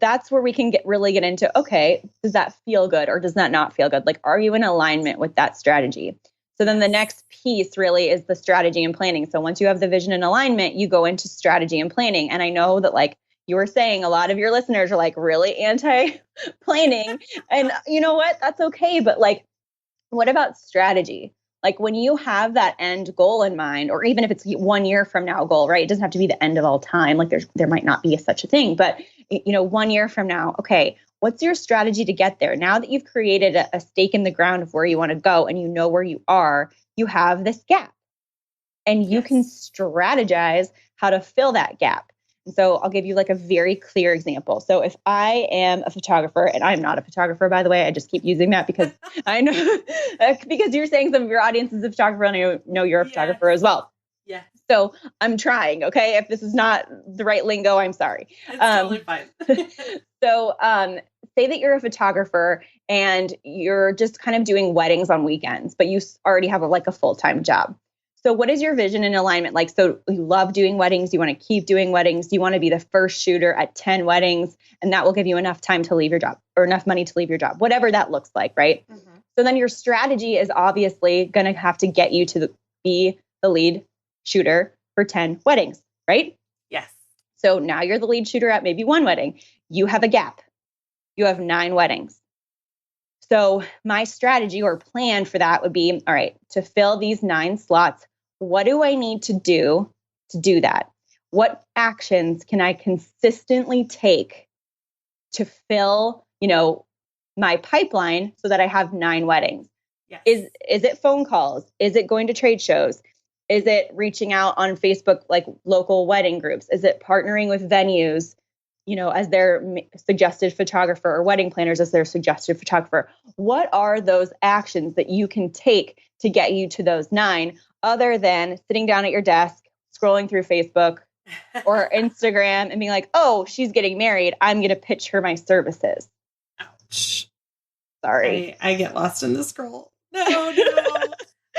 That's where we can really get into, okay, does that feel good or does that not feel good? Like, are you in alignment with that strategy? So then the next piece really is the strategy and planning. So once you have the vision and alignment, you go into strategy and planning. And I know that, like you were saying, a lot of your listeners are like really anti-planning. And you know what? That's okay. But like, what about strategy? Like, when you have that end goal in mind, or even if it's 1 year from now goal, right? It doesn't have to be the end of all time. Like, there might not be such a thing, but 1 year from now, okay, what's your strategy to get there? Now that you've created a stake in the ground of where you want to go and you know where you are, you have this gap and you can strategize how to fill that gap. And so I'll give you like a very clear example. So if I am a photographer, and I'm not a photographer, by the way, I just keep using that because I know, because you're saying some of your audience is a photographer, and I know you're a photographer as well. Yeah. So I'm trying, okay? If this is not the right lingo, I'm sorry. It's totally fine. So say that you're a photographer and you're just kind of doing weddings on weekends, but you already have a full-time job. So what is your vision and alignment like? So you love doing weddings. You want to keep doing weddings. You want to be the first shooter at 10 weddings, and that will give you enough time to leave your job, or enough money to leave your job, whatever that looks like, right? Mm-hmm. So then your strategy is obviously going to have to get you to be the lead shooter for 10 weddings, right? Yes. So now you're the lead shooter at maybe one wedding. You have a gap. You have 9 weddings. So my strategy or plan for that would be, all right, to fill these 9 slots, what do I need to do that? What actions can I consistently take to fill, my pipeline so that I have 9 weddings? Yes. Is it phone calls? Is it going to trade shows? Is it reaching out on Facebook, like local wedding groups? Is it partnering with venues, as their suggested photographer, or wedding planners as their suggested photographer? What are those actions that you can take to get you to those 9, other than sitting down at your desk, scrolling through Facebook or Instagram and being like, oh, she's getting married, I'm going to pitch her my services? Ouch. Sorry. I get lost in the scroll. No.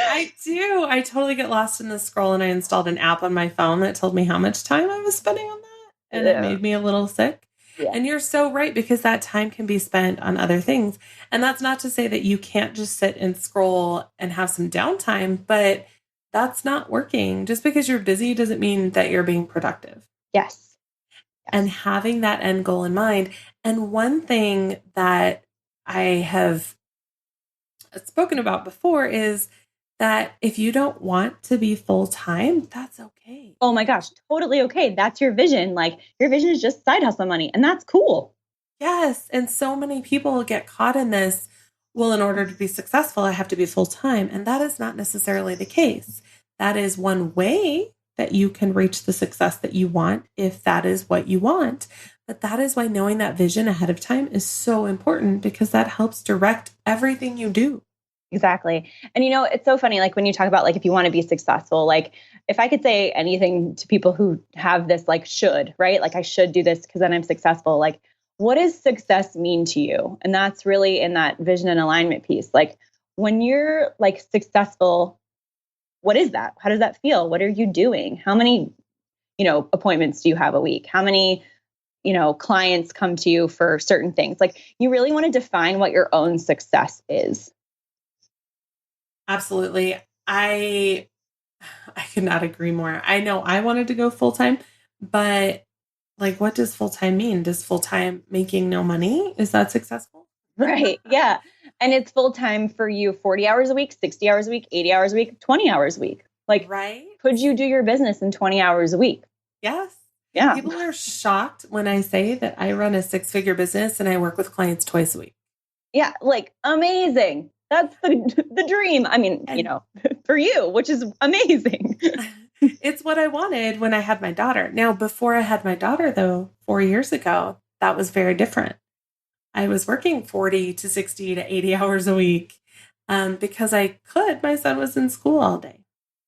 I do. I totally get lost in the scroll, and I installed an app on my phone that told me how much time I was spending on that. And it made me a little sick. Yeah. And you're so right, because that time can be spent on other things. And that's not to say that you can't just sit and scroll and have some downtime, but that's not working. Just because you're busy doesn't mean that you're being productive. Yes. And having that end goal in mind. And one thing that I have spoken about before is that if you don't want to be full-time, that's okay. Oh my gosh, totally okay. That's your vision. Like, your vision is just side hustle money, and that's cool. Yes. And so many people get caught in this. Well, in order to be successful, I have to be full-time. And that is not necessarily the case. That is one way that you can reach the success that you want, if that is what you want. But that is why knowing that vision ahead of time is so important, because that helps direct everything you do. Exactly. And it's so funny, like when you talk about, like, if you want to be successful, like, if I could say anything to people who have this, like, should, right? Like, I should do this because then I'm successful. Like, what does success mean to you? And that's really in that vision and alignment piece. Like, when you're like successful, what is that? How does that feel? What are you doing? How many, appointments do you have a week? How many, clients come to you for certain things? Like, you really want to define what your own success is. Absolutely. I could not agree more. I know I wanted to go full-time, but like, what does full-time mean? Does full-time making no money? Is that successful? Right. Yeah. And it's full-time for you 40 hours a week, 60 hours a week, 80 hours a week, 20 hours a week. Like, right? Could you do your business in 20 hours a week? Yes. Yeah. People are shocked when I say that I run a 6-figure business and I work with clients twice a week. Yeah. Like, amazing. That's the dream. I mean, for you, which is amazing. It's what I wanted when I had my daughter. Now, before I had my daughter, though, 4 years ago, that was very different. I was working 40 to 60 to 80 hours a week because I could. My son was in school all day.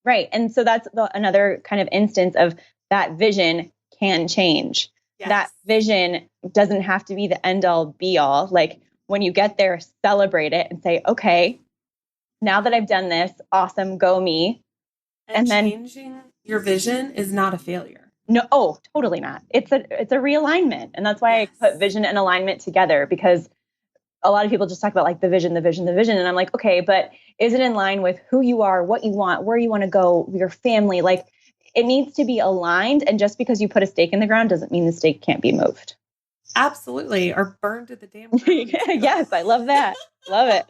Right. And so that's another kind of instance of that vision can change. Yes. That vision doesn't have to be the end all be all. Like, when you get there, celebrate it and say, okay, now that I've done this, awesome, go me. And changing your vision is not a failure. No, oh, totally not. It's a realignment. And that's why I put vision and alignment together, because a lot of people just talk about like the vision. And I'm like, okay, but is it in line with who you are, what you want, where you want to go, your family? Like, it needs to be aligned. And just because you put a stake in the ground doesn't mean the stake can't be moved. Absolutely. Or burned to the damn ground. Yes, I love that. Love it.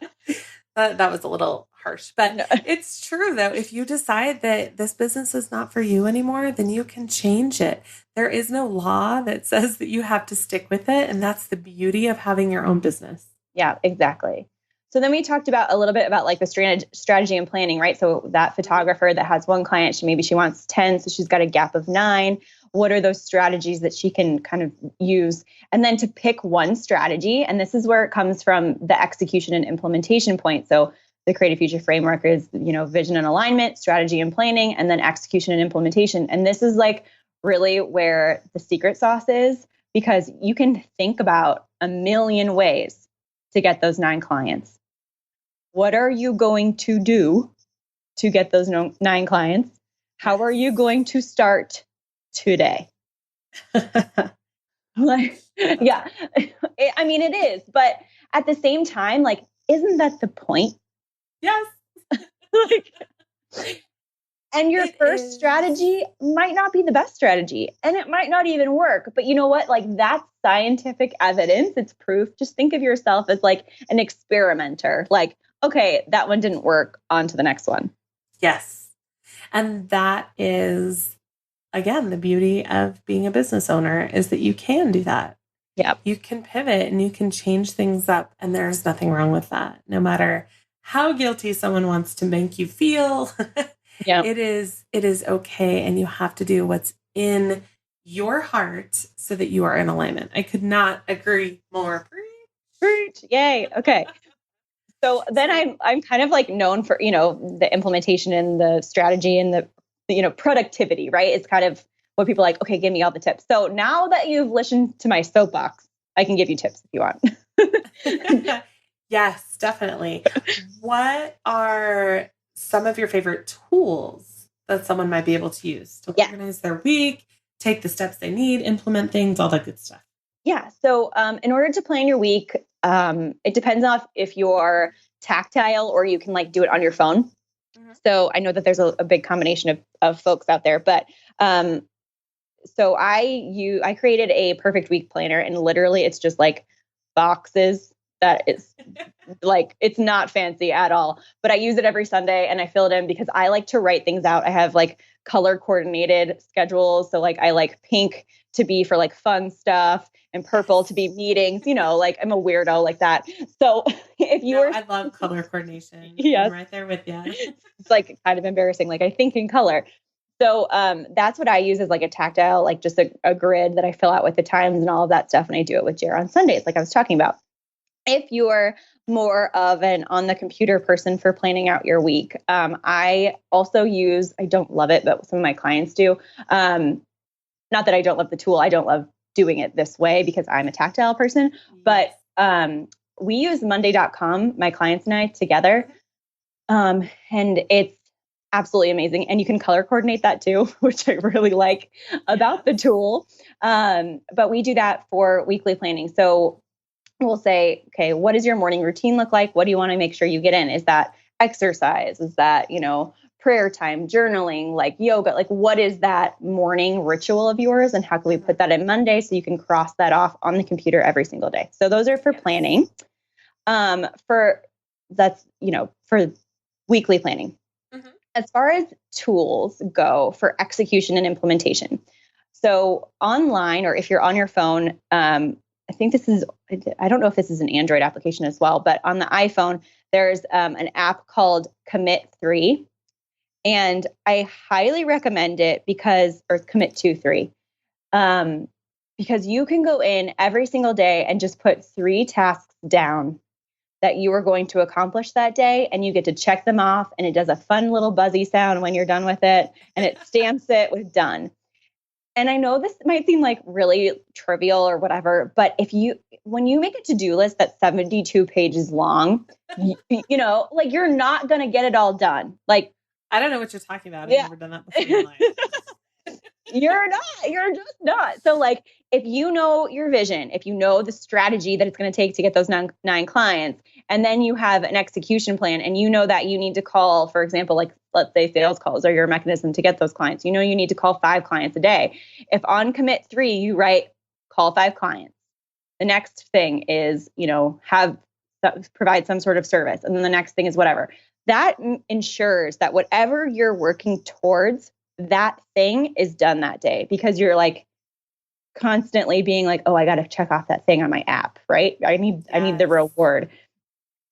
That was a little harsh, but no. It's true though. If you decide that this business is not for you anymore, then you can change it. There is no law that says that you have to stick with it. And that's the beauty of having your own business. Yeah, exactly. So then we talked about a little bit about like the strategy and planning, right? So that photographer that has one client, she wants 10, so she's got a gap of 9. What are those strategies that she can kind of use? And then to pick one strategy, and this is where it comes from, the execution and implementation point. So the Creative Future Framework is, vision and alignment, strategy and planning, and then execution and implementation. And this is like really where the secret sauce is, because you can think about a million ways to get those 9 clients. What are you going to do to get those 9 clients? How are you going to start today? Like, yeah, it is. But at the same time, like, isn't that the point? Yes. Like, And your It first is. strategy might not be the best strategy and it might not even work. But you know what? Like that's scientific evidence. It's proof. Just think of yourself as like an experimenter. Like, okay, that one didn't work. On to the next one. Yes. And that is, again, the beauty of being a business owner is that you can do that. Yeah. You can pivot and you can change things up. And there's nothing wrong with that. No matter how guilty someone wants to make you feel, Yeah. it is okay. And you have to do what's in your heart so that you are in alignment. I could not agree more. Preach. Yay. Okay. So then I'm kind of like known for, the implementation and the strategy and the, productivity, right? It's kind of what people are like, okay, give me all the tips. So now that you've listened to my soapbox, I can give you tips if you want. Yes, definitely. What are some of your favorite tools that someone might be able to use to organize their week, take the steps they need, implement things, all that good stuff? Yeah. So in order to plan your week, it depends on if you're tactile or you can like do it on your phone. Mm-hmm. So I know that there's a big combination of folks out there, but so I created a perfect week planner and literally it's just like boxes that is like, it's not fancy at all, but I use it every Sunday and I fill it in because I like to write things out. I have like color coordinated schedules. So like I like pink to be for like fun stuff and purple to be meetings, like I'm a weirdo like that. So if you I love color coordination. Yes. I'm right there with you. It's like kind of embarrassing. Like I think in color. So that's what I use as like a tactile, like just a grid that I fill out with the times and all of that stuff. And I do it with Jer on Sundays, like I was talking about. If you're more of an on the computer person for planning out your week, I also use, I don't love it, but some of my clients do. Not that I don't love the tool. I don't love doing it this way because I'm a tactile person, but we use Monday.com, my clients and I together. And it's absolutely amazing. And you can color coordinate that too, which I really like about the tool. But we do that for weekly planning. So we'll say, okay, what does your morning routine look like? What do you want to make sure you get in? Is that exercise? Is that, prayer time, journaling, like yoga? Like what is that morning ritual of yours? And how can we put that in Monday so you can cross that off on the computer every single day? So those are for planning. For weekly planning. Mm-hmm. As far as tools go for execution and implementation. So online, or if you're on your phone, I don't know if this is an Android application as well, but on the iPhone, there's an app called Commit3. And I highly recommend it or Commit 2-3, because you can go in every single day and just put 3 tasks down that you are going to accomplish that day, and you get to check them off, and it does a fun little buzzy sound when you're done with it, and it stamps it with done. And I know this might seem like really trivial or whatever, but when you make a to-do list that's 72 pages long, like you're not going to get it all done. Like, I don't know what you're talking about. I've never done that before in my life. You're just not. So like, if you know your vision, if you know the strategy that it's going to take to get those nine clients, and then you have an execution plan and you know that you need to call, for example, like let's say sales calls are your mechanism to get those clients, you need to call 5 clients a day. If on Commit 3, you write call 5 clients, the next thing is, provide some sort of service. And then the next thing is whatever. That ensures that whatever you're working towards, that thing is done that day, because you're like constantly being like, oh, I got to check off that thing on my app, right? I need the reward.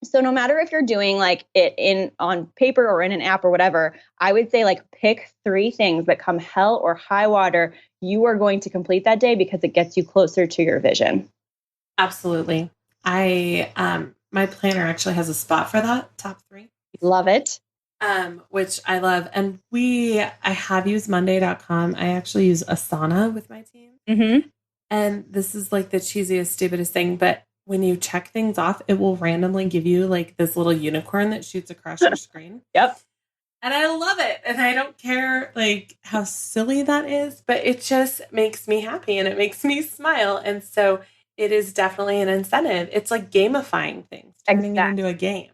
So no matter if you're doing like it on paper or in an app or whatever, I would say like pick 3 things that come hell or high water, you are going to complete that day because it gets you closer to your vision. Absolutely. My planner actually has a spot for that, top 3. Love it. Which I love. And I have used Monday.com. I actually use Asana with my team. Mm-hmm. And this is like the cheesiest, stupidest thing, but when you check things off, it will randomly give you like this little unicorn that shoots across your screen. Yep. And I love it. And I don't care like how silly that is, but it just makes me happy and it makes me smile. And so it is definitely an incentive. It's like gamifying things, turning it into a game.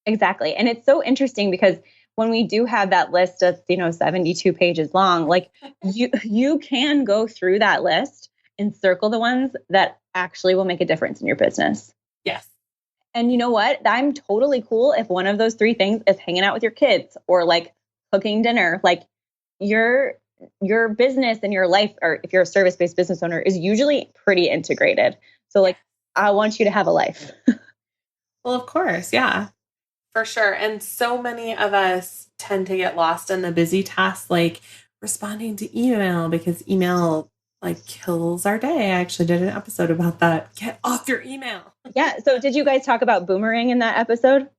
Exactly. And it's so interesting because when we do have that list that's, 72 pages long, like you can go through that list and circle the ones that actually will make a difference in your business. Yes. And you know what? I'm totally cool if one of those three things is hanging out with your kids or like cooking dinner. Like your business and your life, or if you're a service-based business owner, is usually pretty integrated. So like, I want you to have a life. Well, of course. Yeah, for sure. And so many of us tend to get lost in the busy tasks, like responding to email, because email like kills our day. I actually did an episode about that. Get off your email. Yeah. So did you guys talk about Boomerang in that episode?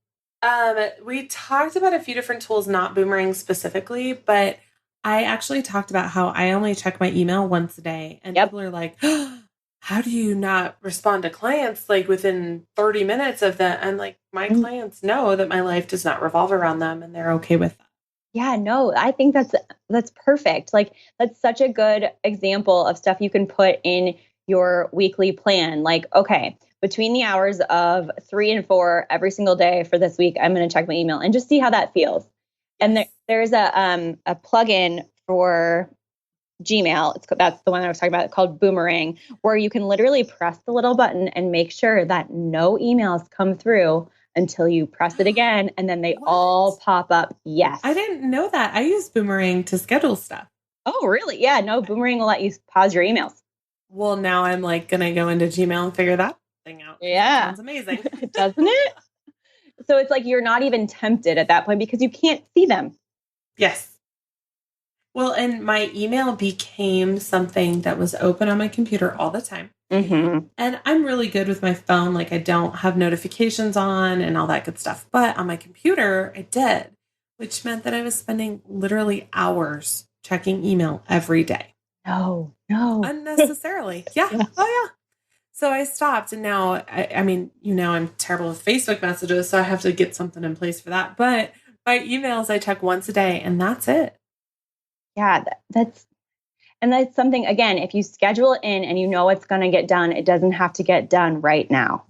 We talked about a few different tools, not Boomerang specifically, but I actually talked about how I only check my email once a day. And people are like, how do you not respond to clients like within 30 minutes of that? And like, my clients know that my life does not revolve around them and they're okay with that. Yeah, no, I think that's perfect. Like that's such a good example of stuff you can put in your weekly plan. Like, okay, between the hours of 3 and 4 every single day for this week, I'm going to check my email and just see how that feels. Yes. And there's a plugin for Gmail. That's the one I was talking about, called Boomerang, where you can literally press the little button and make sure that no emails come through until you press it again, and then they all pop up. Yes. I didn't know that. I use Boomerang to schedule stuff. Oh, really? Yeah, no, Boomerang will let you pause your emails. Well, now I'm like going to go into Gmail and figure that thing out. Yeah. That sounds amazing. Doesn't it? So it's like you're not even tempted at that point because you can't see them. Yes. Well, and my email became something that was open on my computer all the time. Mm-hmm. And I'm really good with my phone. Like I don't have notifications on and all that good stuff. But on my computer, I did, which meant that I was spending literally hours checking email every day. No. Unnecessarily. Yeah. Oh, yeah. So I stopped. And now, I mean, I'm terrible with Facebook messages, so I have to get something in place for that. But my emails, I check once a day, and that's it. Yeah, that's something, again, if you schedule it in and you know it's going to get done, it doesn't have to get done right now.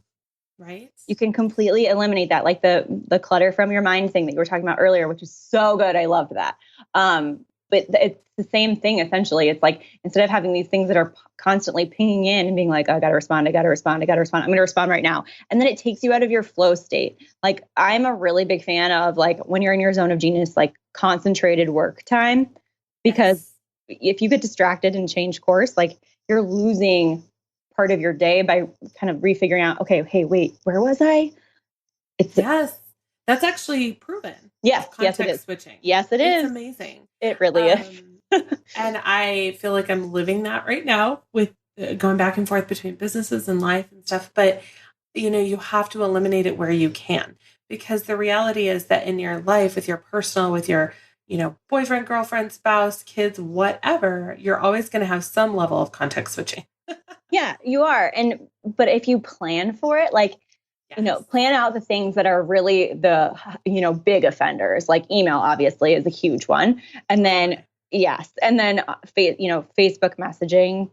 Right. You can completely eliminate that, like the clutter from your mind thing that you were talking about earlier, which is so good. I loved that. But it's the same thing, essentially. It's like, instead of having these things that are constantly pinging in and being like, I got to respond. I'm going to respond right now. And then it takes you out of your flow state. Like, I'm a really big fan of, like, when you're in your zone of genius, like concentrated work time, because if you get distracted and change course, like, you're losing part of your day by kind of refiguring out, okay, hey, wait, where was I? Yes. That's actually proven. Yes, context it is. Switching. Yes, it is. It's amazing. It really is. And I feel like I'm living that right now with going back and forth between businesses and life and stuff. But, you have to eliminate it where you can, because the reality is that in your life, with your personal, with your, boyfriend, girlfriend, spouse, kids, whatever, you're always going to have some level of context switching. Yeah, you are. But if you plan for it, like, plan out the things that are really the, big offenders, like email obviously is a huge one. And then, Facebook messaging,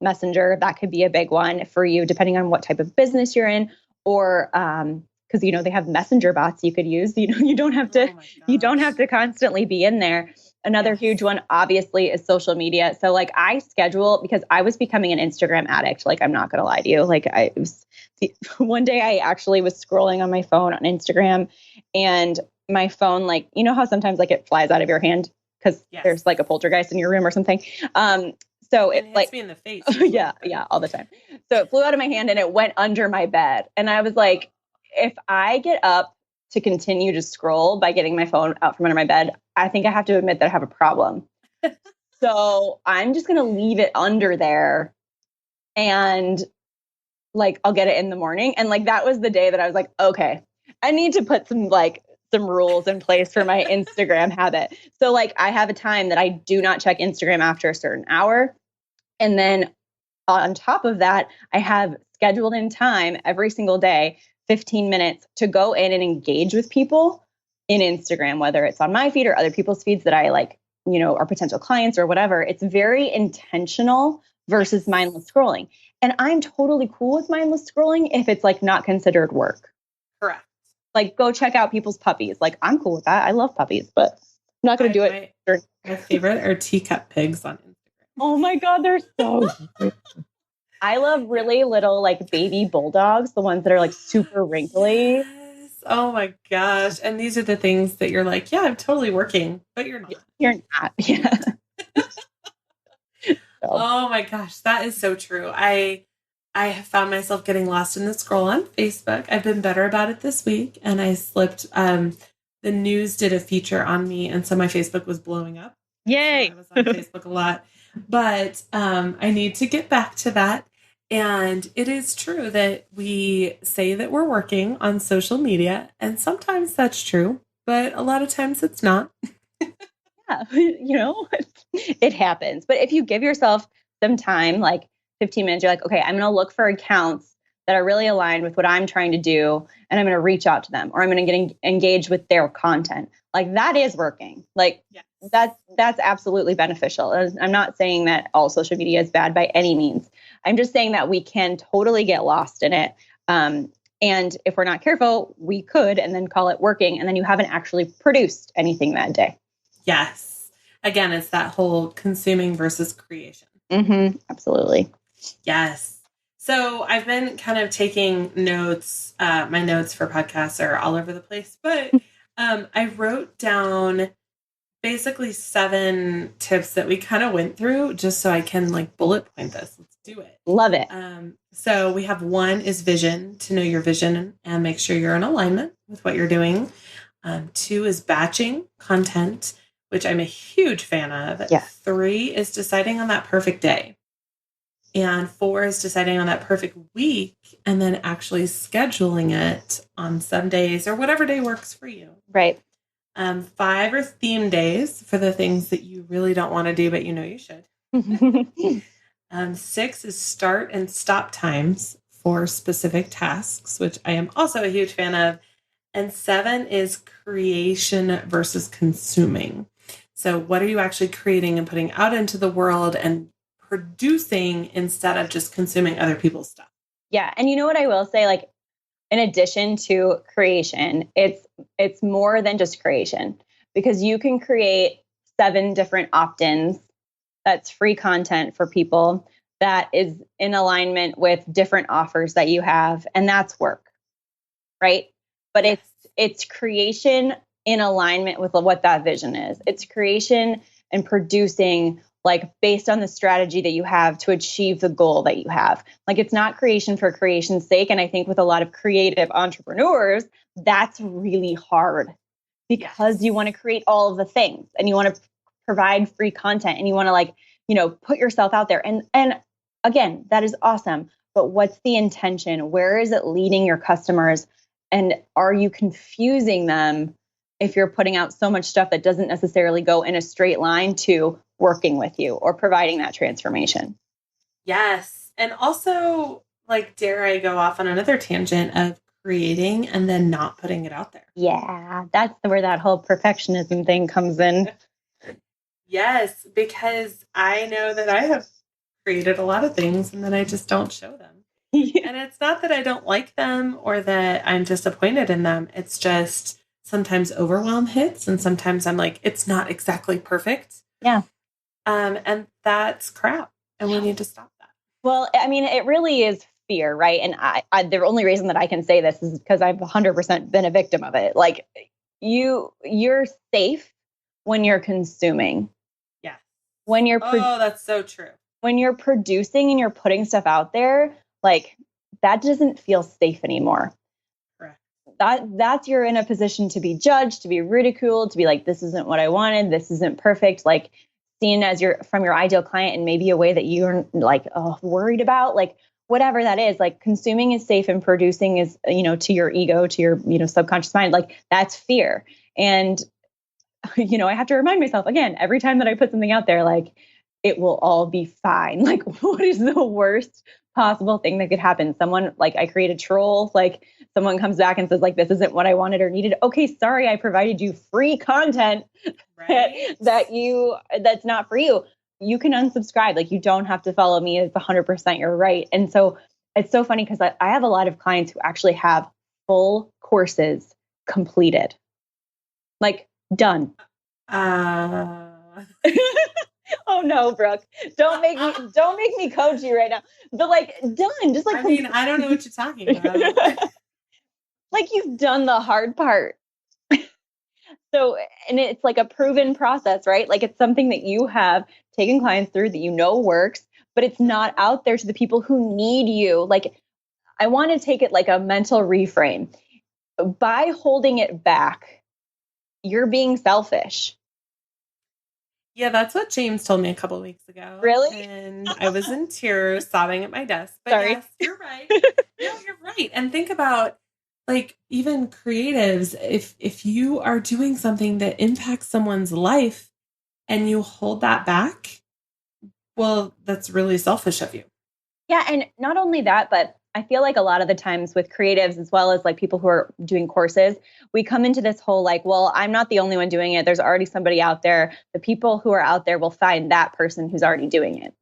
Messenger, that could be a big one for you, depending on what type of business you're in, or, because, they have messenger bots you could use. You don't have to constantly be in there. Another huge one, obviously, is social media. So, like, I schedule, because I was becoming an Instagram addict. Like, I'm not going to lie to you. Like, one day I actually was scrolling on my phone on Instagram, and my phone, like, how sometimes, like, it flies out of your hand because there's like a poltergeist in your room or something. So it hits like me in the face. yeah, all the time. So it flew out of my hand and it went under my bed. And I was like, if I get up to continue to scroll by getting my phone out from under my bed, I think I have to admit that I have a problem. So I'm just going to leave it under there, and like, I'll get it in the morning. And like, that was the day that I was like, okay, I need to put some rules in place for my Instagram habit. So like, I have a time that I do not check Instagram after a certain hour. And then on top of that, I have scheduled in time every single day, 15 minutes, to go in and engage with people in Instagram, whether it's on my feed or other people's feeds that I like, are potential clients or whatever. It's very intentional versus mindless scrolling. And I'm totally cool with mindless scrolling if it's like not considered work. Correct. Like, go check out people's puppies. Like, I'm cool with that. I love puppies, but I'm not going to do it. My favorite are teacup pigs on Instagram. Oh my God, they're so cute. I love really little like baby bulldogs, the ones that are like super wrinkly. Yes. Oh my gosh. And these are the things that you're like, yeah, I'm totally working, but you're not. You're not. Yeah. Oh my gosh, that is so true. I have found myself getting lost in the scroll on Facebook. I've been better about it this week, and I slipped. The news did a feature on me, and so my Facebook was blowing up. Yay! So I was on Facebook a lot, but I need to get back to that. And it is true that we say that we're working on social media, and sometimes that's true, but a lot of times it's not. Yeah, it happens. But if you give yourself some time, like 15 minutes, you're like, okay, I'm going to look for accounts that are really aligned with what I'm trying to do, and I'm going to reach out to them, or I'm going to get engaged with their content. Like, that is working. Like, yes. That's absolutely beneficial. I'm not saying that all social media is bad by any means. I'm just saying that we can totally get lost in it. And if we're not careful, we could, and then call it working, and then you haven't actually produced anything that day. Yes. Again, it's that whole consuming versus creation. Mm-hmm. Absolutely. Yes. So I've been kind of taking notes. My notes for podcasts are all over the place, but I wrote down basically 7 tips that we kind of went through just so I can like bullet point this. Let's do it. Love it. So we have 1 is vision, to know your vision and make sure you're in alignment with what you're doing. 2 is batching content, which I'm a huge fan of. Yeah. 3 is deciding on that perfect day. And 4 is deciding on that perfect week and then actually scheduling it on some days or whatever day works for you. Right. 5 are theme days for the things that you really don't want to do, but you know you should. 6 is start and stop times for specific tasks, which I am also a huge fan of. And 7 is creation versus consuming. So what are you actually creating and putting out into the world and producing instead of just consuming other people's stuff? Yeah. And you know what I will say, like, in addition to creation, it's more than just creation, because you can create 7 different opt-ins. That's free content for people that is in alignment with different offers that you have. And that's work, right? But yes. It's creation in alignment with what that vision is. It's creation and producing like based on the strategy that you have to achieve the goal that you have. Like, it's not creation for creation's sake. And I think with a lot of creative entrepreneurs, that's really hard because you want to create all of the things and you want to provide free content and you want to put yourself out there. And again, that is awesome. But what's the intention? Where is it leading your customers? And are you confusing them if you're putting out so much stuff that doesn't necessarily go in a straight line to working with you or providing that transformation? Yes. And also, like, dare I go off on another tangent of creating and then not putting it out there? Yeah, that's where that whole perfectionism thing comes in. Yes, because I know that I have created a lot of things and then I just don't show them. Yeah. And it's not that I don't like them or that I'm disappointed in them. It's just sometimes overwhelm hits and sometimes I'm like, it's not exactly perfect. Yeah. And that's crap. And we need to stop that. Well, I mean, it really is fear, right? And I the only reason that I can say this is because I've 100% been a victim of it. Like, you're safe when you're consuming. Yeah. When you're that's so true. When you're producing and you're putting stuff out there, like, that doesn't feel safe anymore. Correct. That's you're in a position to be judged, to be ridiculed, to be like, this isn't what I wanted, this isn't perfect, like seen as from your ideal client in maybe a way that you're like worried about, like whatever that is. Like, consuming is safe and producing is, to your ego, to your, subconscious mind, like that's fear. And, I have to remind myself again, every time that I put something out there, like, it will all be fine. Like, what is the worst possible thing that could happen? Someone, like, I create a troll, like someone comes back and says, like, this isn't what I wanted or needed. Okay, sorry, I provided you free content right. that's not for you. You can unsubscribe. Like, you don't have to follow me. It's 100% you're right. And so it's so funny because I have a lot of clients who actually have full courses completed. Like done. Oh no, Brooke. Don't make me coach you right now. But like done. Just like I mean, I don't know what you're talking about. like you've done the hard part. So, and it's like a proven process, right? Like it's something that you have taken clients through that you know works, but it's not out there to the people who need you. Like I want to take it like a mental reframe. By holding it back, you're being selfish. Yeah, that's what James told me a couple of weeks ago. Really? And I was in tears sobbing at my desk. But Sorry. yes, you're right. No, you're right. And think about like even creatives, if you are doing something that impacts someone's life and you hold that back, well, that's really selfish of you. Yeah. And not only that, but I feel like a lot of the times with creatives, as well as like people who are doing courses, we come into this whole like, well, I'm not the only one doing it. There's already somebody out there. The people who are out there will find that person who's already doing it.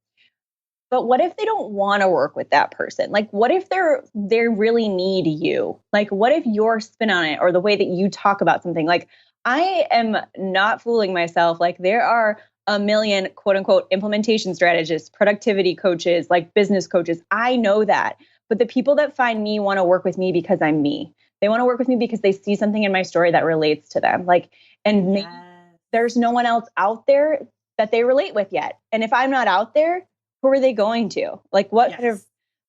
But what if they don't want to work with that person? Like, what if they really need you? Like, what if your spin on it or the way that you talk about something? Like, I am not fooling myself. Like, there are a million quote unquote implementation strategists, productivity coaches, like business coaches. I know that. But the people that find me want to work with me because I'm me. They want to work with me because they see something in my story that relates to them. Like, and Yes. there's no one else out there that they relate with yet. And if I'm not out there, who are they going to? Like what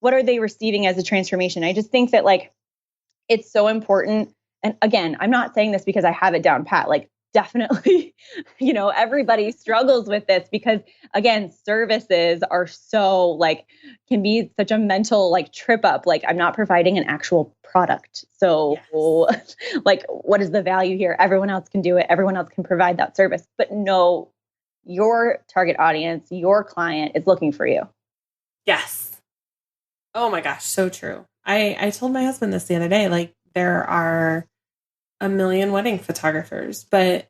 are they receiving as a transformation? I just think that like it's so important. And again, I'm not saying this because I have it down pat. Like definitely, everybody struggles with this because again, services are so like can be such a mental like trip up. Like I'm not providing an actual product. So yes. Like what is the value here? Everyone else can do it. Everyone else can provide that service. But no, your target audience, your client is looking for you. Yes. Oh my gosh, so true. I told my husband this the other day, like there are a million wedding photographers, but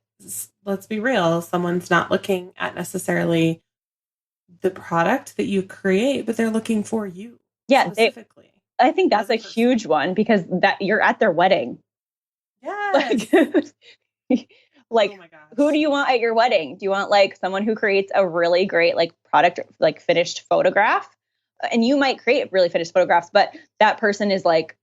let's be real, someone's not looking at necessarily the product that you create, but they're looking for you specifically. I think that's a huge one because that you're at their wedding. Yes. Like, oh my gosh. Who do you want at your wedding? Do you want like someone who creates a really great like product, like finished photograph? And you might create really finished photographs, but that person is like,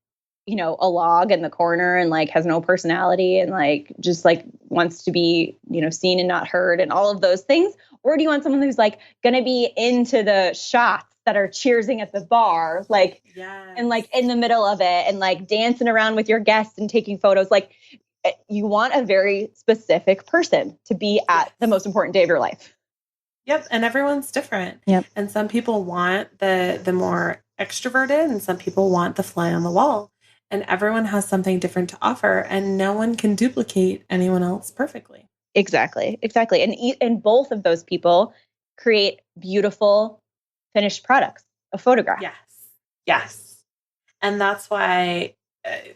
a log in the corner and like has no personality and like just like wants to be, seen and not heard and all of those things? Or do you want someone who's like going to be into the shots that are cheersing at the bar, like, yes. And like in the middle of it and like dancing around with your guests and taking photos? Like, you want a very specific person to be at the most important day of your life. Yep. And everyone's different. Yep. And some people want the more extroverted and some people want the fly on the wall. And everyone has something different to offer and no one can duplicate anyone else perfectly. Exactly. And both of those people create beautiful finished products, a photograph. Yes. And that's why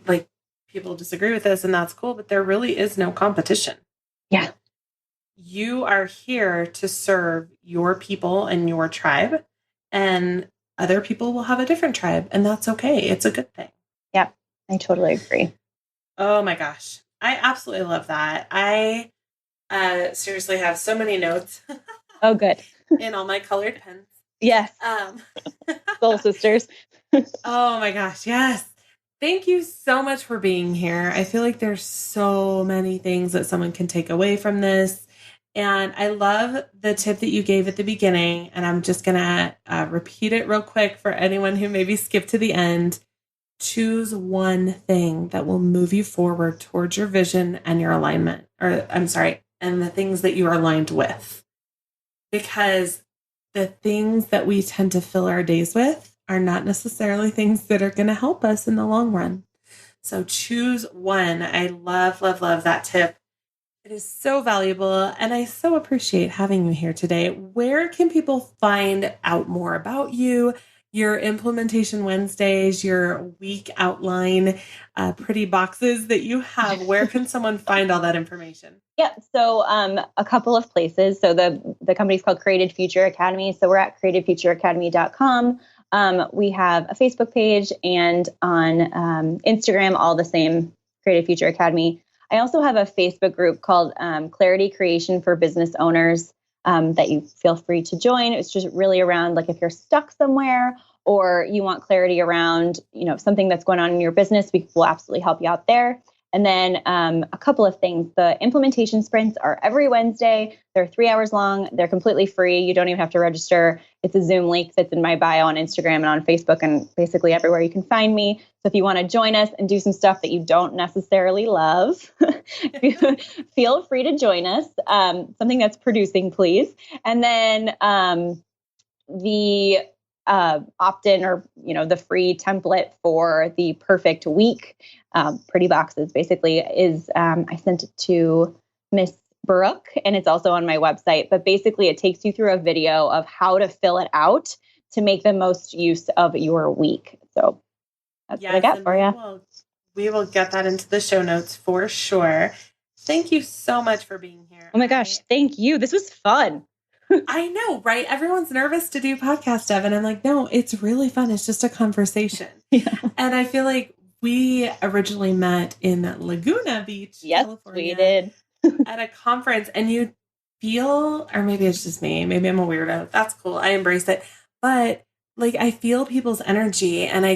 like people disagree with this and that's cool, but there really is no competition. Yeah. You are here to serve your people and your tribe, and other people will have a different tribe, and that's okay. It's a good thing. Yeah, I totally agree. Oh my gosh. I absolutely love that. I seriously have so many notes. Oh, good. In all my colored pens. Yes. Soul sisters. Oh my gosh. Yes. Thank you so much for being here. I feel like there's so many things that someone can take away from this. And I love the tip that you gave at the beginning. And I'm just going to repeat it real quick for anyone who maybe skipped to the end. Choose one thing that will move you forward towards your vision and your alignment, and the things that you are aligned with. Because the things that we tend to fill our days with are not necessarily things that are going to help us in the long run. So choose one. I love, love, love that tip. It is so valuable, and I so appreciate having you here today. Where can people find out more about you, your Implementation Wednesdays, your week outline, pretty boxes that you have? Where can someone find all that information? Yeah, so a couple of places. So the company's called Created Future Academy. So we're at createdfutureacademy.com. We have a Facebook page and on Instagram, all the same Creative Future Academy. I also have a Facebook group called Clarity Creation for Business Owners that you feel free to join. It's just really around like if you're stuck somewhere or you want clarity around, something that's going on in your business, we will absolutely help you out there. And then a couple of things. The implementation sprints are every Wednesday. They're 3 hours long. They're completely free. You don't even have to register. It's a Zoom link that's in my bio on Instagram and on Facebook and basically everywhere you can find me. So if you want to join us and do some stuff that you don't necessarily love, feel free to join us. Something that's producing, please. And then the opt-in or, the free template for the perfect week, pretty boxes basically is, I sent it to Miss Baruch and it's also on my website, but basically it takes you through a video of how to fill it out to make the most use of your week. So that's what I got for you. We will get that into the show notes for sure. Thank you so much for being here. Oh my gosh. Thank you. This was fun. I know, right? Everyone's nervous to do podcast stuff. And I'm like, no, it's really fun. It's just a conversation. Yeah. And I feel like we originally met in Laguna Beach, California. We did. At a conference. And you feel, or maybe it's just me, maybe I'm a weirdo. That's cool. I embrace it. But like, I feel people's energy. And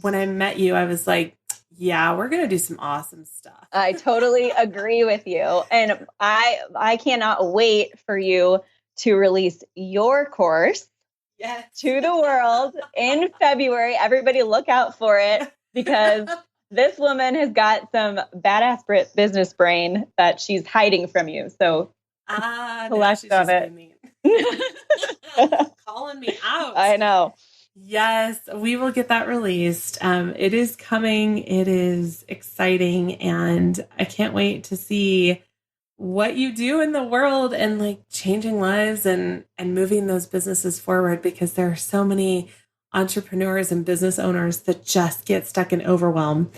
when I met you, I was like, yeah, we're going to do some awesome stuff. I totally agree with you. And I cannot wait for you to release your course to the world in February. Everybody look out for it because this woman has got some badass business brain that she's hiding from you. So collect on it. Calling me out. I know. Yes, we will get that released. It is coming. It is exciting. And I can't wait to see what you do in the world and like changing lives and moving those businesses forward, because there are so many entrepreneurs and business owners that just get stuck in overwhelm.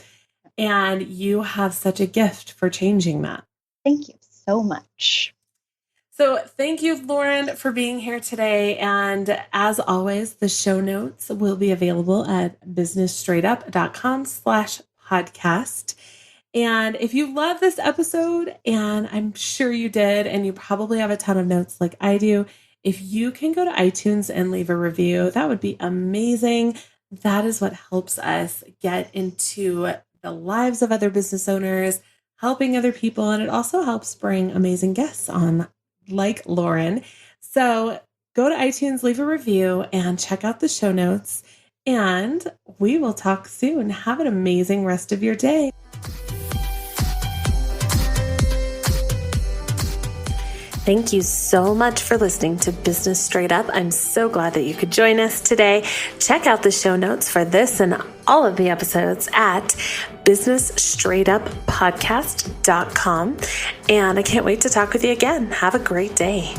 And you have such a gift for changing that. Thank you so much. So thank you, Lauren, for being here today. And as always, the show notes will be available at businessstraightup.com/podcast. And if you love this episode, and I'm sure you did, and you probably have a ton of notes like I do, if you can go to iTunes and leave a review, that would be amazing. That is what helps us get into the lives of other business owners, helping other people. And it also helps bring amazing guests on like Lauren. So go to iTunes, leave a review, and check out the show notes. And we will talk soon. Have an amazing rest of your day. Thank you so much for listening to Business Straight Up. I'm so glad that you could join us today. Check out the show notes for this and all of the episodes at businessstraightuppodcast.com. And I can't wait to talk with you again. Have a great day.